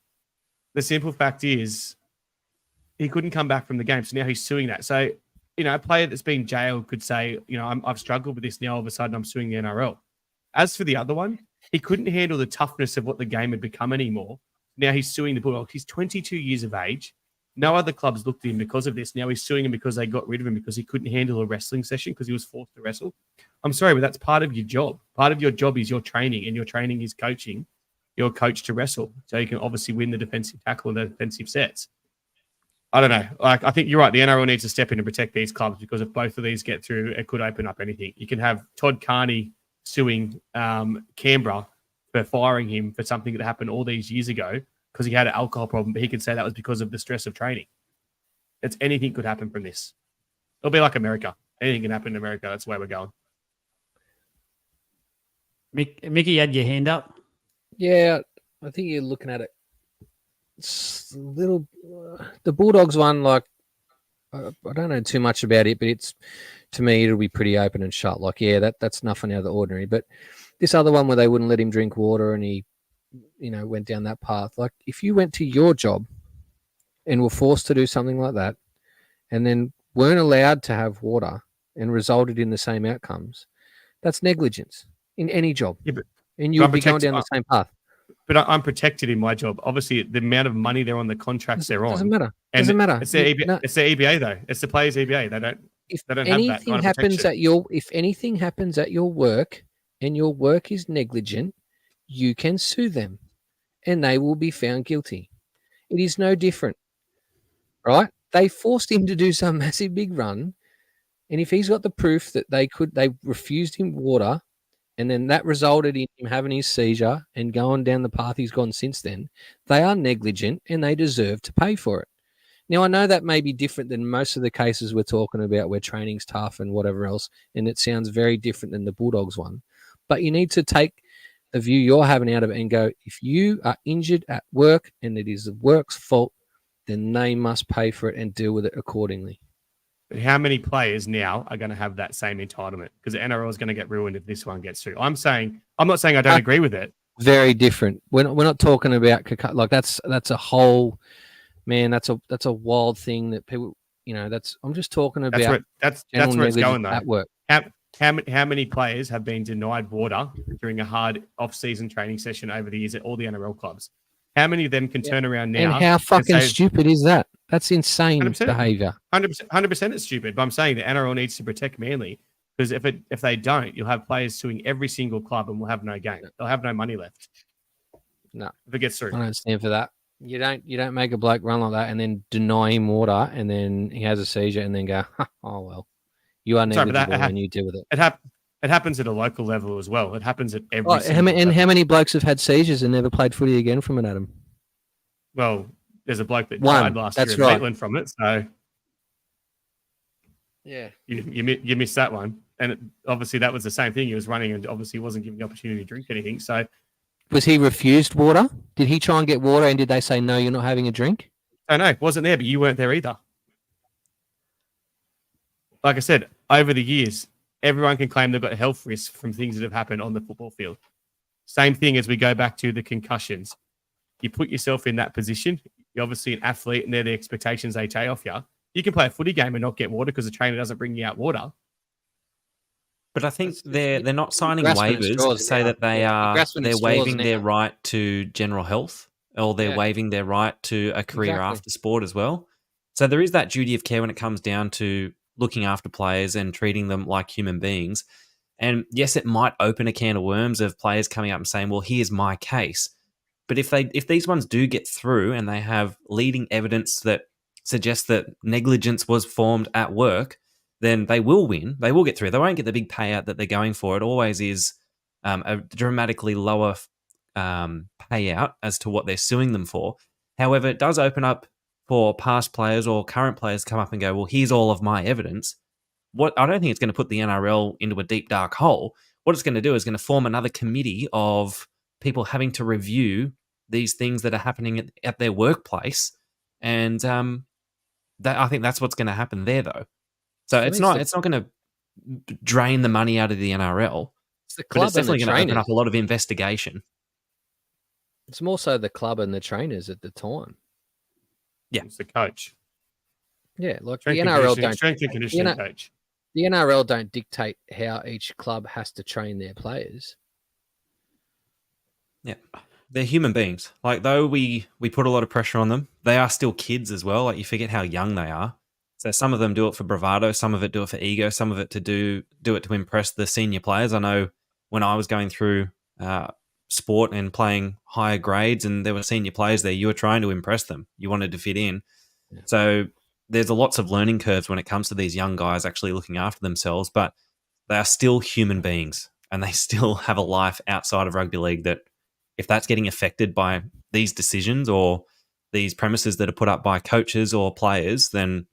[SPEAKER 4] the simple fact is he couldn't come back from the game. So now he's suing that. So, a player that's been jailed could say, I've struggled with this now. All of a sudden, I'm suing the NRL. As for the other one, he couldn't handle the toughness of what the game had become anymore. Now he's suing the Bulldogs. He's 22 years of age. No other clubs looked at him because of this. Now he's suing him because they got rid of him because he couldn't handle a wrestling session because he was forced to wrestle. I'm sorry, but that's part of your job. Part of your job is your training, and your training is coaching your coach to wrestle. So you can obviously win the defensive tackle and the defensive sets. I don't know. I think you're right. The NRL needs to step in and protect these clubs, because if both of these get through, it could open up anything. You can have Todd Carney suing Canberra for firing him for something that happened all these years ago because he had an alcohol problem, but he could say that was because of the stress of training. Anything could happen from this. It'll be like America. Anything can happen in America. That's the way we're going.
[SPEAKER 1] Mickey, you had your hand up?
[SPEAKER 3] Yeah, I think you're looking at it. It's a little, the Bulldogs one, like, I don't know too much about it, but to me, it'll be pretty open and shut. Like, yeah, that's nothing out of the ordinary. But this other one where they wouldn't let him drink water and he, went down that path. Like, if you went to your job and were forced to do something like that and then weren't allowed to have water and resulted in the same outcomes, that's negligence in any job.
[SPEAKER 4] Yeah,
[SPEAKER 3] and you'll be going down the same path.
[SPEAKER 4] But I'm protected in my job. Obviously, the amount of money they're on, the contracts they're on.
[SPEAKER 3] Doesn't matter. Doesn't matter.
[SPEAKER 4] It's their EBA, though. It's the players' EBA. They don't have that kind of protection.
[SPEAKER 3] If anything happens at your work and your work is negligent, you can sue them and they will be found guilty. It is no different, right? They forced him to do some massive big run, and if he's got the proof that they refused him water, and then that resulted in him having his seizure and going down the path he's gone since then, they are negligent and they deserve to pay for it. Now, I know that may be different than most of the cases we're talking about where training's tough and whatever else, and it sounds very different than the Bulldogs one. But you need to take the view you're having out of it and go, if you are injured at work and it is the work's fault, then they must pay for it and deal with it accordingly.
[SPEAKER 4] But how many players now are going to have that same entitlement? Because the NRL is going to get ruined if this one gets through. I'm not saying I don't agree with it.
[SPEAKER 3] Very different. We're not talking about like that's a whole man. That's a wild thing that people, I'm just talking about.
[SPEAKER 4] That's where it's going though.
[SPEAKER 3] At work.
[SPEAKER 4] How many players have been denied water during a hard off-season training session over the years at all the NRL clubs? How many of them can turn around now?
[SPEAKER 3] And how fucking stupid is that? That's insane
[SPEAKER 4] 100%,
[SPEAKER 3] behavior.
[SPEAKER 4] 100% it's stupid. But I'm saying the NRL needs to protect Manly because if they don't, you'll have players suing every single club and we'll have no game. They'll have no money left.
[SPEAKER 3] No,
[SPEAKER 4] if it gets through,
[SPEAKER 3] I don't stand for that. You don't make a bloke run like that and then deny him water and then he has a seizure and then go, oh well, you are negligible and you deal with it.
[SPEAKER 4] It happens at a local level as well. It happens at every. How
[SPEAKER 3] many blokes have had seizures and never played footy again from it, Adam?
[SPEAKER 4] Well, there's a bloke that died last year in Maitland from it. So,
[SPEAKER 3] yeah,
[SPEAKER 4] you missed that one. And obviously that was the same thing. He was running and obviously wasn't given the opportunity to drink anything. So,
[SPEAKER 3] was he refused water? Did he try and get water and did they say, no, you're not having a drink?
[SPEAKER 4] I know, wasn't there, but you weren't there either. Like I said, over the years, everyone can claim they've got health risks from things that have happened on the football field. Same thing as we go back to the concussions. You put yourself in that position. You're obviously an athlete and they're the expectations they take off you. You can play a footy game and not get water because the trainer doesn't bring you out water.
[SPEAKER 2] But I think they're not signing waivers to say that they're waiving their right to general health or they're waiving their right to a career after sport as well. So there is that duty of care when it comes down to looking after players and treating them like human beings. And yes, it might open a can of worms of players coming up and saying, well, here's my case. But if these ones do get through and they have leading evidence that suggests that negligence was formed at work, then they will win. They will get through. They won't get the big payout that they're going for. It always is a dramatically lower payout as to what they're suing them for. However, it does open up for past players or current players to come up and go, well, here's all of my evidence. I don't think it's going to put the NRL into a deep, dark hole. What it's going to do is going to form another committee of people having to review these things that are happening at their workplace. And I think that's what's going to happen there, though. So it's not going to drain the money out of the NRL, but it's definitely going to open up a lot of investigation.
[SPEAKER 3] It's more so the club and the trainers at the time.
[SPEAKER 4] Yeah, it's the coach.
[SPEAKER 3] Yeah, like the NRL don't
[SPEAKER 4] strength and conditioning coach.
[SPEAKER 3] The NRL don't dictate how each club has to train their players.
[SPEAKER 2] Yeah, they're human beings. Like though we put a lot of pressure on them, they are still kids as well. Like you forget how young they are. So some of them do it for bravado, some of it do it for ego, some of it to do it to impress the senior players. I know when I was going through sport and playing higher grades and there were senior players there, you were trying to impress them. You wanted to fit in. Yeah. So there's lots of learning curves when it comes to these young guys actually looking after themselves, but they are still human beings and they still have a life outside of rugby league that if that's getting affected by these decisions or these premises that are put up by coaches or players, then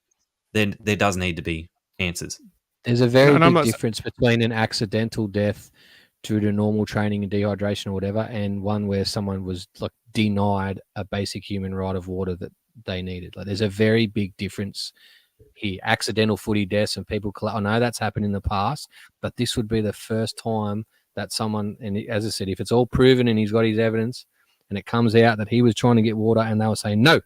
[SPEAKER 2] there does need to be answers.
[SPEAKER 3] There's a very big difference between an accidental death due to normal training and dehydration or whatever, and one where someone was like denied a basic human right of water that they needed. Like there's a very big difference here. Accidental footy deaths and people, I know that's happened in the past, but this would be the first time that someone, and as I said, if it's all proven and he's got his evidence and it comes out that he was trying to get water and they were saying, no,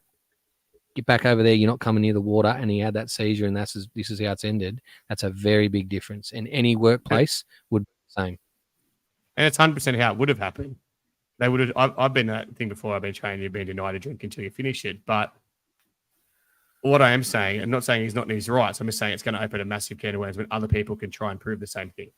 [SPEAKER 3] get back over there, you're not coming near the water, and he had that seizure and this is how it's ended, that's a very big difference. And any workplace would be the same.
[SPEAKER 4] And it's 100% how it would have happened. They would have. I've been that thing before. I've been trained. You've been denied a drink until you finish it. But what I am saying, I'm not saying he's not in his rights. I'm just saying it's going to open a massive can of worms when other people can try and prove the same thing.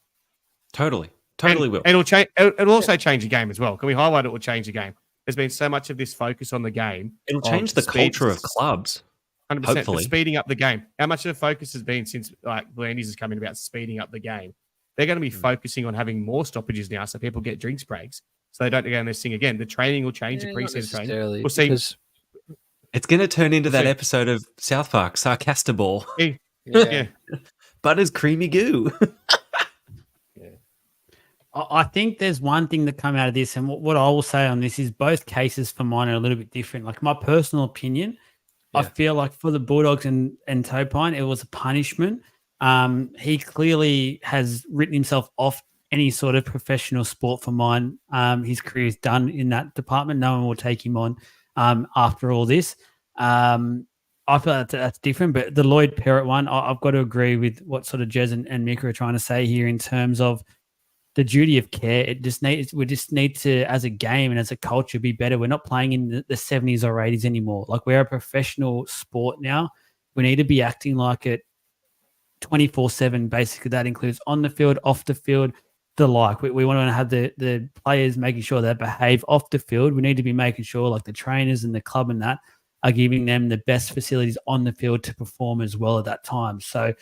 [SPEAKER 2] Totally will.
[SPEAKER 4] And it'll change. It'll also change the game as well. Can we highlight it? Will change the game. There's been so much of this focus on the game.
[SPEAKER 2] It'll change the culture of clubs.
[SPEAKER 4] 100%.
[SPEAKER 2] Hopefully,
[SPEAKER 4] speeding up the game. How much of the focus has been since like Blandys is coming about speeding up the game? They're going to be focusing on having more stoppages now, so people get drinks breaks, so they don't go on this thing again. The training will change. The preseason training.
[SPEAKER 3] We'll see.
[SPEAKER 2] It's going to turn into that
[SPEAKER 4] So-
[SPEAKER 2] episode of South Park, Sarcastable.
[SPEAKER 4] Yeah.
[SPEAKER 2] Butter's creamy goo.
[SPEAKER 1] I think there's one thing that come out of this, and what I will say on this is both cases for mine are a little bit different. Like my personal opinion, I
[SPEAKER 3] Yeah.
[SPEAKER 1] feel like for the Bulldogs and Topine, it was a punishment. He clearly has written himself off any sort of professional sport for mine. His career is done in that department. No one will take him on after all this. I feel that's different, but the Lloyd Parrott one, I've got to agree with what sort of Jez and Mika are trying to say here in terms of the duty of care. We just need to, as a game and as a culture, be better. We're not playing in the 70s or 80s anymore. Like, we're a professional sport now. We need to be acting like it 24/7. Basically, that includes on the field, off the field, the like. We want to have the players making sure they behave off the field. We need to be making sure, like, the trainers and the club and that are giving them the best facilities on the field to perform as well at that time. So,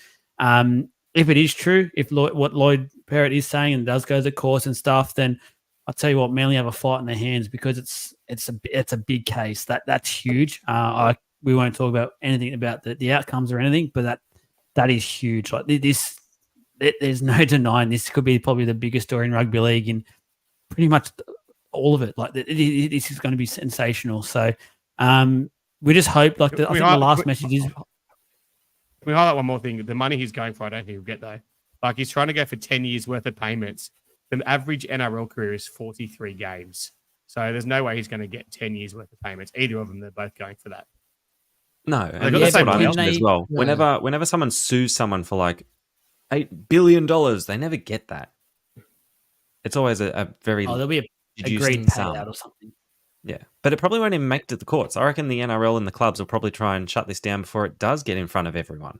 [SPEAKER 1] if it is true, if what Lloyd Parrott is saying and does go to course and stuff, then I'll tell you what, Manly have a fight in their hands because it's a big case. That's huge. We won't talk about anything about the outcomes or anything, but that is huge. Like this, there's no denying this could be probably the biggest story in rugby league in pretty much all of it. Like this is going to be sensational. So we just hope. Like I think the last message is.
[SPEAKER 4] We highlight one more thing. The money he's going for, I don't think he'll get though. Like, he's trying to go for 10 years worth of payments. The average NRL career is 43 games. So there's no way he's going to get 10 years worth of payments. Either of them, they're both going for that.
[SPEAKER 2] No,
[SPEAKER 4] got
[SPEAKER 2] and
[SPEAKER 4] the
[SPEAKER 2] that's
[SPEAKER 4] same
[SPEAKER 2] what I
[SPEAKER 4] wage.
[SPEAKER 2] mentioned as well.
[SPEAKER 3] Yeah.
[SPEAKER 2] Whenever someone sues someone for like $8 billion, they never get that. It's always a very
[SPEAKER 1] There'll be a
[SPEAKER 2] reducing
[SPEAKER 1] agreed
[SPEAKER 2] sum.
[SPEAKER 1] payout or something.
[SPEAKER 2] Yeah, but it probably won't even make it to the courts. I reckon the NRL and the clubs will probably try and shut this down before it does get in front of everyone.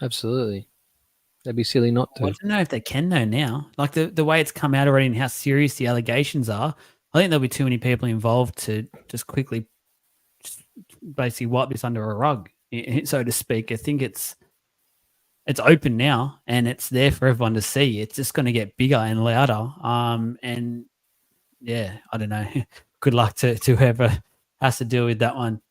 [SPEAKER 3] Absolutely. That'd be silly not
[SPEAKER 1] I
[SPEAKER 3] to.
[SPEAKER 1] don't know if they can though now. Like the way it's come out already and how serious the allegations are, I think there'll be too many people involved to just quickly just basically wipe this under a rug, so to speak. I think it's open now and it's there for everyone to see. It's just going to get bigger and louder. And yeah, I don't know. Good luck to whoever has to deal with that one.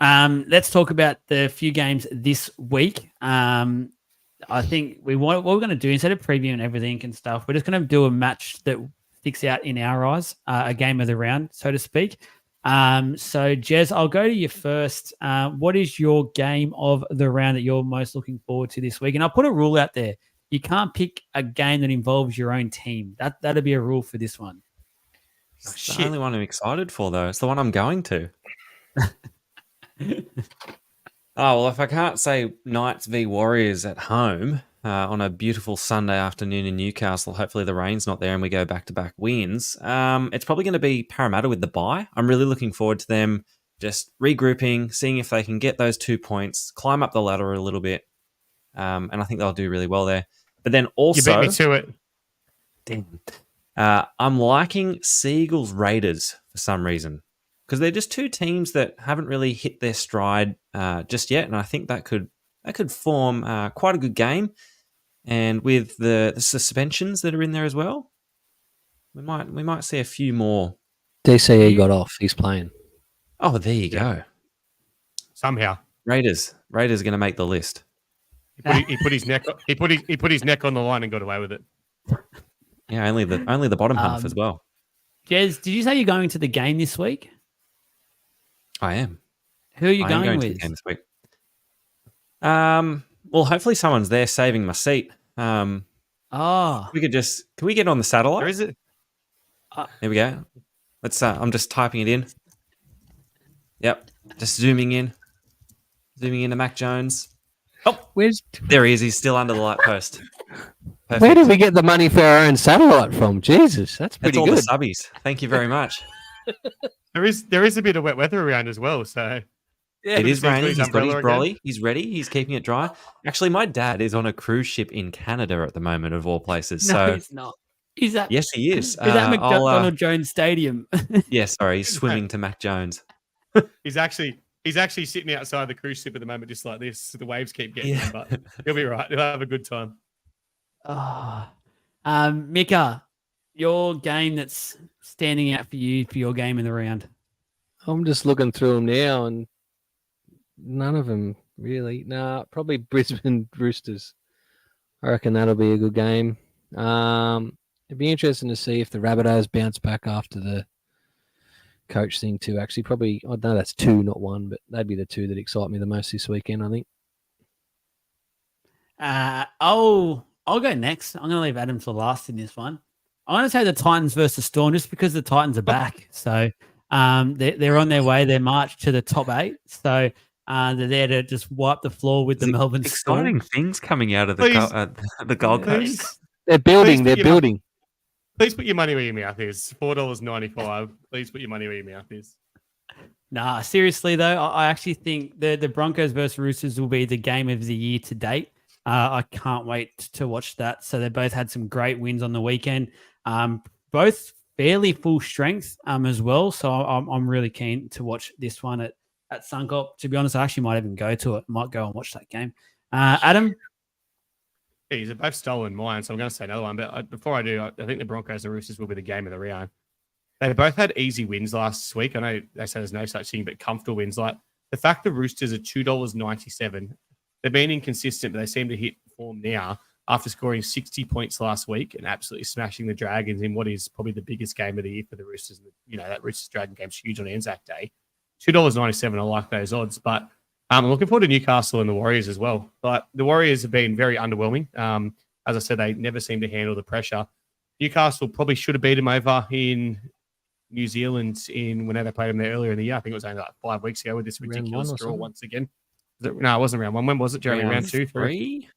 [SPEAKER 1] Let's talk about the few games this week. I think what we're going to do, instead of previewing everything and stuff, we're just going to do a match that sticks out in our eyes, a game of the round, so to speak. So, Jez, I'll go to you first. What is your game of the round that you're most looking forward to this week? And I'll put a rule out there. You can't pick a game that involves your own team. That'll be a rule for this one.
[SPEAKER 2] It's the only one I'm excited for, though. It's the one I'm going to. Oh, well, if I can't say Knights v Warriors at home on a beautiful Sunday afternoon in Newcastle, hopefully the rain's not there and we go back-to-back wins, it's probably going to be Parramatta with the bye. I'm really looking forward to them just regrouping, seeing if they can get those 2 points, climb up the ladder a little bit, and I think they'll do really well there. But then also...
[SPEAKER 4] You beat me to it.
[SPEAKER 2] Damn. I'm liking Seagulls Raiders for some reason because they're just two teams that haven't really hit their stride just yet, and I think that could form quite a good game. And with the suspensions that are in there as well, we might see a few more.
[SPEAKER 3] DCE got off. He's playing.
[SPEAKER 2] Oh, there you go.
[SPEAKER 4] Somehow.
[SPEAKER 2] Raiders are going to make the list.
[SPEAKER 4] He put his neck. He put his neck on the line and got away with it.
[SPEAKER 2] Yeah, only the bottom half as well.
[SPEAKER 1] Jez, did you say you're going to the game this week?
[SPEAKER 2] I am.
[SPEAKER 1] Who are you
[SPEAKER 2] I am
[SPEAKER 1] going
[SPEAKER 2] to the
[SPEAKER 1] with?
[SPEAKER 2] game this week. Well, hopefully someone's there saving my seat.
[SPEAKER 1] Oh,
[SPEAKER 2] Can we get on the satellite?
[SPEAKER 4] There is it.
[SPEAKER 2] There we go. Let's. I'm just typing it in. Yep. Just zooming in to Mac Jones. Oh, there he is. He's still under the light post. Perfect.
[SPEAKER 3] Where did we get the money for our own satellite from? Jesus, that's
[SPEAKER 2] That's
[SPEAKER 3] pretty
[SPEAKER 2] all
[SPEAKER 3] good.
[SPEAKER 2] the subbies. Thank you very much.
[SPEAKER 4] There is a bit of wet weather around as well. So
[SPEAKER 2] Yeah, it is
[SPEAKER 4] He's got
[SPEAKER 2] raining.
[SPEAKER 4] his
[SPEAKER 2] He's got his
[SPEAKER 4] umbrella
[SPEAKER 2] brolly. He's ready. He's keeping it dry. Actually, my dad is on a cruise ship in Canada at the moment, of all places.
[SPEAKER 1] no,
[SPEAKER 2] So
[SPEAKER 1] it's not. Is that?
[SPEAKER 2] yes, he is.
[SPEAKER 1] Is that
[SPEAKER 2] I'll,
[SPEAKER 1] McDonald Jones Stadium?
[SPEAKER 2] yeah, sorry, he's swimming to Mac Jones.
[SPEAKER 4] he's actually sitting outside the cruise ship at the moment, just like this. The waves keep getting him, but he'll be right. He'll have a good time.
[SPEAKER 1] Mika, your game that's standing out for you for your game in the round.
[SPEAKER 3] I'm just looking through them now, and none of them really. Nah, probably Brisbane Roosters. I reckon that'll be a good game. It'd be interesting to see if the Rabbitohs bounce back after the coach thing too. Actually, probably I know that's 2, not 1, but they'd be the 2 that excite me the most this weekend. I think.
[SPEAKER 1] I'll go next. I'm going to leave Adam to last in this one. I'm going to say the Titans versus Storm just because the Titans are back. So they're on their way. Their march to the top 8. So they're there to just wipe the floor with the Melbourne
[SPEAKER 2] exciting
[SPEAKER 1] Storm.
[SPEAKER 2] things coming out of
[SPEAKER 4] Please.
[SPEAKER 2] the Gold Coast.
[SPEAKER 4] Please,
[SPEAKER 3] They're building.
[SPEAKER 4] Please
[SPEAKER 3] They're building.
[SPEAKER 4] please put your money where your mouth is. $4.95. Please put your money where your mouth is.
[SPEAKER 1] Nah, seriously though, I actually think the Broncos versus Roosters will be the game of the year to date. I can't wait to watch that. So they both had some great wins on the weekend. Both fairly full strength as well. So I'm really keen to watch this one at Suncorp. To be honest, I actually might even go to it. Might go and watch that game. Adam?
[SPEAKER 4] Yeah, they've both stolen mine, so I'm going to say another one. But before I do, I think the Broncos and Roosters will be the game of the round. They both had easy wins last week. I know they say there's no such thing, but comfortable wins. Like the fact the Roosters are $2.97. They've been inconsistent, but they seem to hit form now after scoring 60 points last week and absolutely smashing the Dragons in what is probably the biggest game of the year for the Roosters. You know, that Roosters-Dragon game's huge on Anzac Day. $2.97, I like those odds. But I'm looking forward to Newcastle and the Warriors as well. But the Warriors have been very underwhelming. As I said, they never seem to handle the pressure. Newcastle probably should have beat them over in New Zealand whenever they played them there earlier in the year. I think it was only like 5 weeks ago with this ridiculous draw once again. No, it wasn't round 1. When was it, Jeremy? Round 2, 3?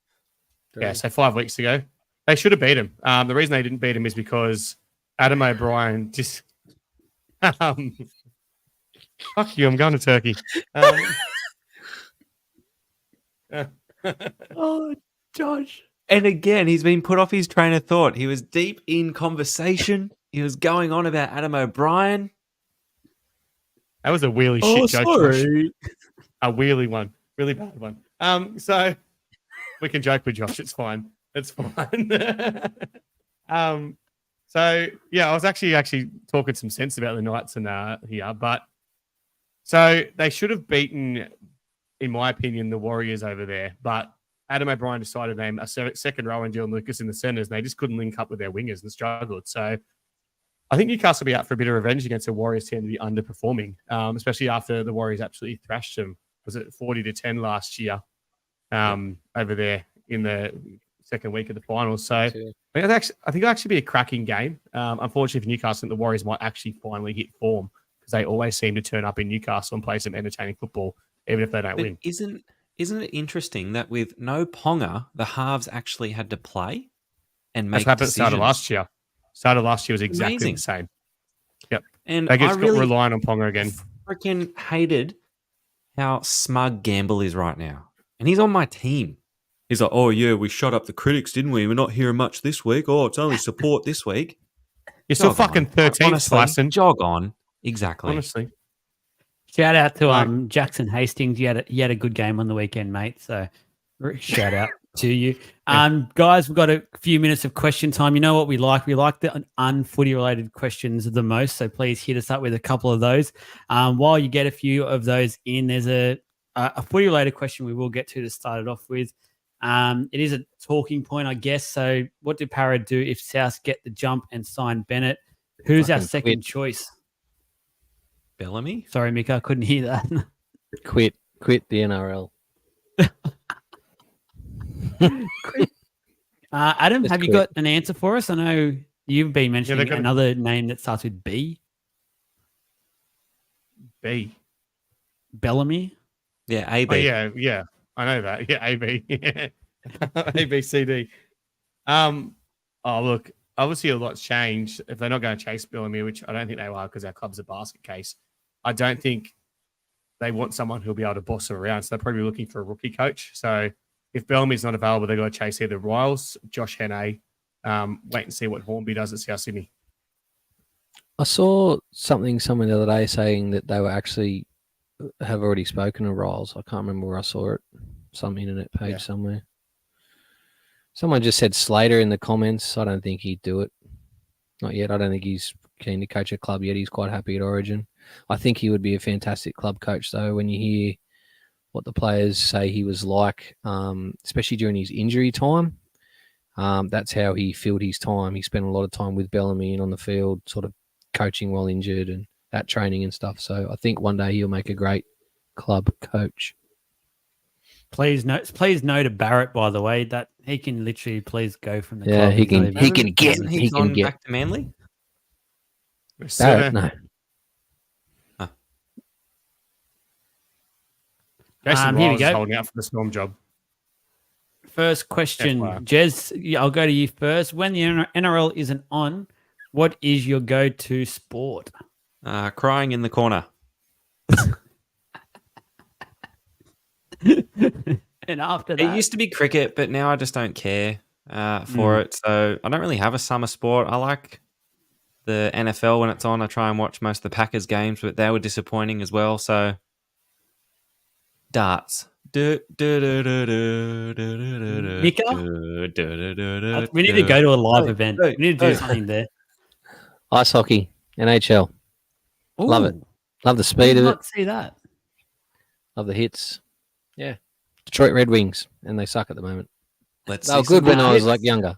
[SPEAKER 4] Yeah, so 5 weeks ago. They should have beat him. The reason they didn't beat him is because Adam O'Brien just... fuck you, I'm going to Turkey.
[SPEAKER 1] Oh, Josh.
[SPEAKER 2] And again, he's been put off his train of thought. He was deep in conversation. He was going on about Adam O'Brien.
[SPEAKER 4] That was a wheelie shit joke.
[SPEAKER 1] Sorry.
[SPEAKER 4] A wheelie one. Really bad one. So we can joke with Josh. It's fine. It's fine. So yeah, I was actually talking some sense about the Knights and here, but so they should have beaten, in my opinion, the Warriors over there. But Adam O'Brien decided to name a second row and Dylan Lucas in the centers, and they just couldn't link up with their wingers and struggled. So I think Newcastle will be out for a bit of revenge against a Warriors team to be underperforming, especially after the Warriors absolutely thrashed them. Was it 40-10 last year over there in the second week of the finals? So I think it'll actually be a cracking game. Unfortunately for Newcastle, the Warriors might actually finally hit form because they always seem to turn up in Newcastle and play some entertaining football, even if they don't win.
[SPEAKER 2] Isn't it interesting that with no Ponga, the halves actually had to play and make
[SPEAKER 4] That's happened
[SPEAKER 2] decisions?
[SPEAKER 4] Started last year was exactly
[SPEAKER 2] Amazing.
[SPEAKER 4] the same. Yep.
[SPEAKER 2] And
[SPEAKER 4] They just
[SPEAKER 2] I really
[SPEAKER 4] got relying on Ponga again.
[SPEAKER 2] freaking hated how smug Gamble is right now. And he's on my team. He's like, oh, yeah, we shut up the critics, didn't we? We're not hearing much this week. Oh, it's only support this week.
[SPEAKER 4] You're still fucking 13th,
[SPEAKER 2] Honestly,
[SPEAKER 4] Tyson.
[SPEAKER 2] jog on. Exactly.
[SPEAKER 4] Honestly.
[SPEAKER 1] Shout out to Jackson Hastings. You had a good game on the weekend, mate. So shout out to you. Guys, we've got a few minutes of question time. You know what we like? We like the unfooty related questions the most. So please hit us up with a couple of those. While you get a few of those in, there's a footy related question we will get to start it off with. It is a talking point, I guess. So what did Parra do if South get the jump and sign Bennett? Who's our second choice?
[SPEAKER 2] Bellamy?
[SPEAKER 1] Sorry, Mika, I couldn't hear that.
[SPEAKER 3] Quit the NRL.
[SPEAKER 1] Adam,
[SPEAKER 3] Just
[SPEAKER 1] have you
[SPEAKER 3] quit.
[SPEAKER 1] got an answer for us? I know you've been mentioning another name that starts with B.
[SPEAKER 4] B.
[SPEAKER 1] Bellamy?
[SPEAKER 2] Yeah, AB.
[SPEAKER 4] Oh, yeah. I know that. Yeah, AB. A, B, C, D. Look, obviously a lot's changed. If they're not going to chase Bellamy, which I don't think they are because our club's a basket case, I don't think they want someone who'll be able to boss them around. So they're probably looking for a rookie coach. So if Bellamy's not available, they've got to chase either Riles, Josh Hannay, wait and see what Hornby does at South Sydney.
[SPEAKER 3] I saw someone the other day saying that they were actually have already spoken to Riles. I can't remember where I saw it. Some internet page somewhere. Someone just said Slater in the comments. I don't think he'd do it. Not yet. I don't think he's keen to coach a club yet. He's quite happy at Origin. I think he would be a fantastic club coach, though, when you hear what the players say he was like, especially during his injury time. That's how he filled his time. He spent a lot of time with Bellamy and on the field, sort of coaching while injured and that training and stuff. So I think one day he'll make a great club coach.
[SPEAKER 1] Please note to Barrett, by the way, that he can literally please go from the
[SPEAKER 3] Yeah,
[SPEAKER 1] club.
[SPEAKER 3] he
[SPEAKER 1] He's not
[SPEAKER 3] can.
[SPEAKER 1] even-
[SPEAKER 3] He can get.
[SPEAKER 2] Isn't
[SPEAKER 3] He
[SPEAKER 2] he
[SPEAKER 3] can
[SPEAKER 2] gone
[SPEAKER 3] get.
[SPEAKER 2] back to Manly?
[SPEAKER 3] Barrett, no.
[SPEAKER 4] Jason
[SPEAKER 1] Here we
[SPEAKER 4] Riles is
[SPEAKER 1] go.
[SPEAKER 4] holding out for the Storm job.
[SPEAKER 1] First question,
[SPEAKER 4] FYI.
[SPEAKER 1] Jez, I'll go to you first. When the NRL isn't on, what is your go-to sport?
[SPEAKER 2] Crying in the corner.
[SPEAKER 1] And after
[SPEAKER 2] It
[SPEAKER 1] that,
[SPEAKER 2] used to be cricket, but now I just don't care for it. So I don't really have a summer sport. I like the NFL when it's on. I try and watch most of the Packers games, but they were disappointing as well. So darts.
[SPEAKER 1] Nicker? We need to go to a live event. We need to do something there.
[SPEAKER 3] Ice hockey, NHL. Love it.
[SPEAKER 1] Ooh,
[SPEAKER 3] Love the
[SPEAKER 1] I
[SPEAKER 3] speed
[SPEAKER 1] did
[SPEAKER 3] of it.
[SPEAKER 1] not see that.
[SPEAKER 3] Love the hits. Yeah. Detroit Red Wings, and they suck at the moment.
[SPEAKER 2] Let's
[SPEAKER 3] They were
[SPEAKER 2] see
[SPEAKER 3] good
[SPEAKER 2] some
[SPEAKER 3] when I was
[SPEAKER 2] hits.
[SPEAKER 3] like younger.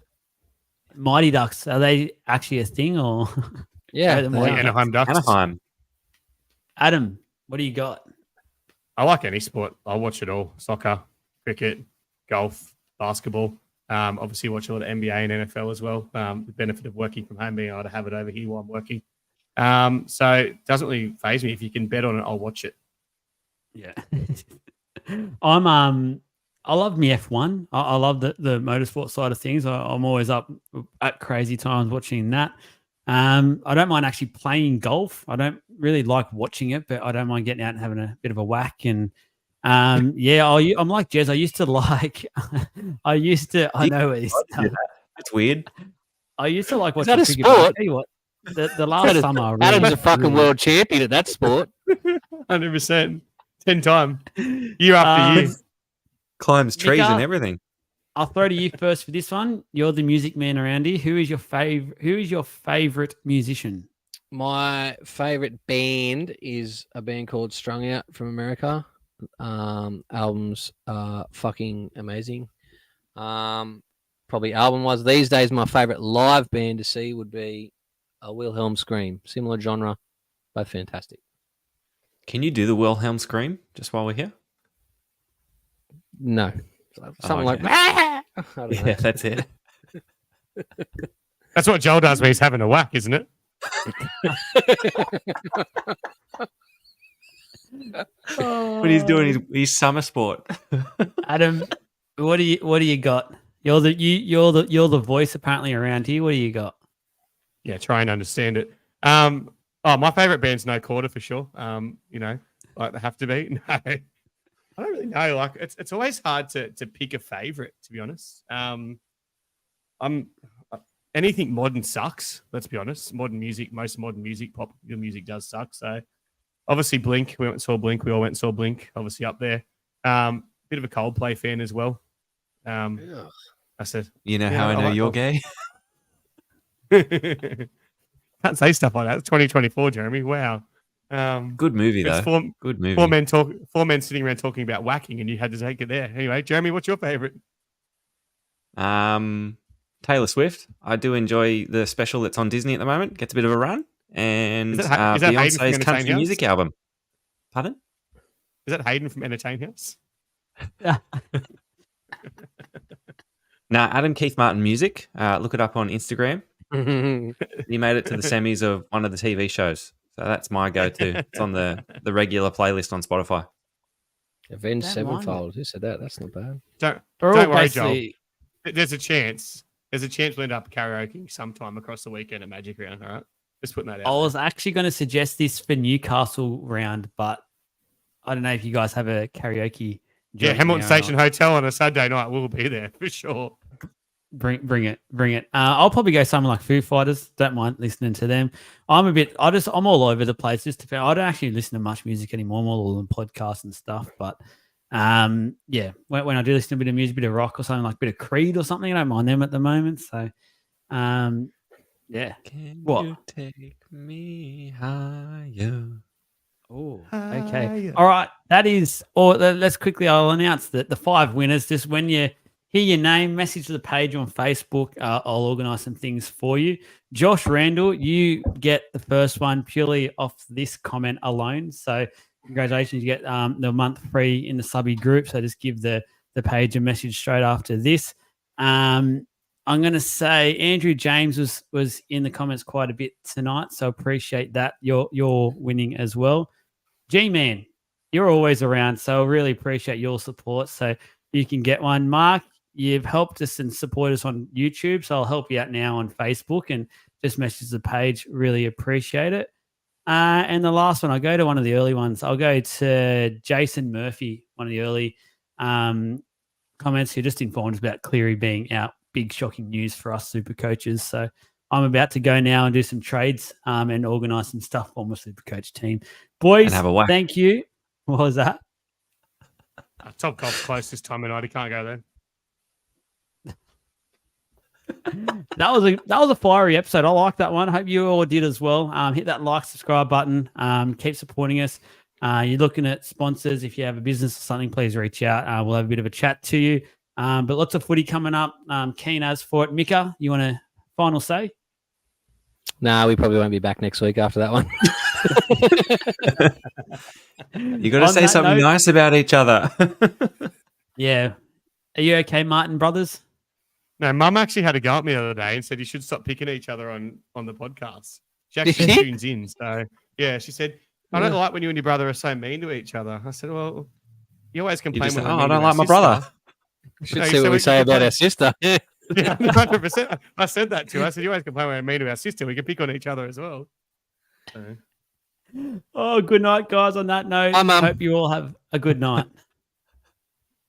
[SPEAKER 1] Mighty Ducks, are they actually a thing or?
[SPEAKER 3] Yeah.
[SPEAKER 1] the
[SPEAKER 3] they
[SPEAKER 1] Mighty
[SPEAKER 3] are.
[SPEAKER 1] Ducks.
[SPEAKER 4] Anaheim Ducks.
[SPEAKER 2] Anaheim.
[SPEAKER 1] Adam, what do you got?
[SPEAKER 4] I like any sport. I'll watch it all. Soccer, cricket, golf, basketball. Obviously, watch a lot of NBA and NFL as well. The benefit of working from home, being able to have it over here while I'm working. So it doesn't really faze me. If you can bet on it, I'll watch it.
[SPEAKER 1] Yeah. I love me F1. I love the motorsport side of things. I'm always up at crazy times watching that. I don't mind actually playing golf. I don't really like watching it, but I don't mind getting out and having a bit of a whack. And I'm like Jez. I used to like. I know it's.
[SPEAKER 2] That's weird.
[SPEAKER 1] I used to like
[SPEAKER 3] Is
[SPEAKER 1] watching
[SPEAKER 3] that a
[SPEAKER 1] cricket, but I'll
[SPEAKER 3] sport?
[SPEAKER 1] tell you what, the last summer, I really,
[SPEAKER 3] Adam's a fucking
[SPEAKER 1] really-
[SPEAKER 3] world champion at that sport.
[SPEAKER 4] 100%. 10 time. Year after year.
[SPEAKER 2] Climbs trees
[SPEAKER 1] Mika,
[SPEAKER 2] and everything.
[SPEAKER 1] I'll throw to you first for this one. You're the music man around here. Who is your favorite musician?
[SPEAKER 3] My favorite band is a band called Strung Out from America. Albums are fucking amazing. Probably album wise, these days my favorite live band to see would be a Wilhelm Scream. Similar genre, both fantastic.
[SPEAKER 2] Can you do the Wilhelm scream just while we're here?
[SPEAKER 3] No, something
[SPEAKER 2] okay.
[SPEAKER 3] like I don't know.
[SPEAKER 2] Yeah, that's it.
[SPEAKER 4] That's what Joel does when he's having a whack, isn't it?
[SPEAKER 2] What he's doing is he's summer sport.
[SPEAKER 1] Adam, what do you got? You're the voice apparently around here. What do you got?
[SPEAKER 4] Yeah, try and understand it. My favorite band's No Quarter for sure. Like they have to be. No, I don't really know. Like it's always hard to pick a favorite, to be honest. Anything modern sucks. Let's be honest. Most modern music, pop music does suck. So obviously Blink. We went and saw Blink. We all went and saw Blink. Obviously up there. Bit of a Coldplay fan as well. I said,
[SPEAKER 2] You know
[SPEAKER 4] Yeah,
[SPEAKER 2] how I
[SPEAKER 4] I
[SPEAKER 2] know
[SPEAKER 4] like
[SPEAKER 2] you're
[SPEAKER 4] Coldplay.
[SPEAKER 2] gay?
[SPEAKER 4] Can't say stuff like that. It's 2024, Jeremy. Wow.
[SPEAKER 2] Good movie
[SPEAKER 4] It's
[SPEAKER 2] though.
[SPEAKER 4] four,
[SPEAKER 2] Good movie.
[SPEAKER 4] four men sitting around talking about whacking, and you had to take it there. Anyway, Jeremy, what's your favorite?
[SPEAKER 2] Taylor Swift. I do enjoy the special that's on Disney at the moment. Gets a bit of a run. And
[SPEAKER 4] Is that Hayden from
[SPEAKER 2] Beyonce's
[SPEAKER 4] Entertain
[SPEAKER 2] country
[SPEAKER 4] House?
[SPEAKER 2] music album. Pardon?
[SPEAKER 4] Is that Hayden from Entertain House?
[SPEAKER 2] Nah, Adam Keith Martin music. Look it up on Instagram. He made it to the semis of one of the TV shows. So that's my go-to. It's on the regular playlist on Spotify.
[SPEAKER 3] Avenged
[SPEAKER 1] Don't mind
[SPEAKER 3] Sevenfold. Who said that? That's not bad.
[SPEAKER 4] Don't
[SPEAKER 1] We're all
[SPEAKER 4] don't worry, Joel.
[SPEAKER 1] basically-
[SPEAKER 4] There's a chance. We'll end up karaoke sometime across the weekend at Magic Round. All right, just putting that out.
[SPEAKER 1] I was actually going to suggest this for Newcastle round, but I don't know if you guys have a karaoke.
[SPEAKER 4] Yeah,
[SPEAKER 1] joint
[SPEAKER 4] Hamilton
[SPEAKER 1] now or
[SPEAKER 4] Station
[SPEAKER 1] not.
[SPEAKER 4] Hotel on a Saturday night. We'll be there for sure.
[SPEAKER 1] Bring it. I'll probably go something like Foo Fighters. Don't mind listening to them. I'm all over the place. I don't actually listen to much music anymore. I'm all on podcasts and stuff. But yeah, when I do listen to a bit of music, a bit of rock or something like a bit of Creed or something, I don't mind them at the moment. So yeah.
[SPEAKER 2] Can
[SPEAKER 1] What?
[SPEAKER 2] you take me higher?
[SPEAKER 1] Oh, Oh, okay. All right. That is, or let's quickly, I'll announce that the 5 winners. Just when you hear your name, message the page on Facebook. I'll organise some things for you. Josh Randall, you get the first one purely off this comment alone. So congratulations, you get the month free in the subby group. So just give the page a message straight after this. I'm going to say Andrew James was in the comments quite a bit tonight, so appreciate that. You're winning as well. G-Man, you're always around, so really appreciate your support. So you can get one. Mark, you've helped us and supported us on YouTube, so I'll help you out now on Facebook and just message the page. Really appreciate it. And the last one, I'll go to one of the early ones. I'll go to Jason Murphy, one of the early comments who just informed us about Cleary being out. Big shocking news for us super coaches. So I'm about to go now and do some trades and organise some stuff for my super coach team. Boys, thank you. What was that?
[SPEAKER 4] Top Golf's close this time of night. He can't go there.
[SPEAKER 1] That was a fiery episode. I like that one. I hope you all did as well. Hit that like, subscribe button. Keep supporting us. You're looking at sponsors. If you have a business or something, please reach out. We'll have a bit of a chat to you. But lots of footy coming up. Keen as for it. Mika, you want a final say?
[SPEAKER 3] Nah, we probably won't be back next week after that one.
[SPEAKER 2] You got to say something nice about each other.
[SPEAKER 1] Yeah. Are you okay, Martin Brothers?
[SPEAKER 4] No, Mum actually had a go at me the other day and said you should stop picking each other on the podcast. She actually tunes in. So, yeah, she said, I don't like when you and your brother are so mean to each other. I said, well, you always complain when
[SPEAKER 2] I don't like my brother.
[SPEAKER 3] You should see what we say about our sister. Yeah.
[SPEAKER 4] Yeah, 100%. I said that to her. I said, you always complain when we're mean to our sister. We can pick on each other as well. So.
[SPEAKER 1] Oh, good night, guys. On that note, I hope you all have a good night.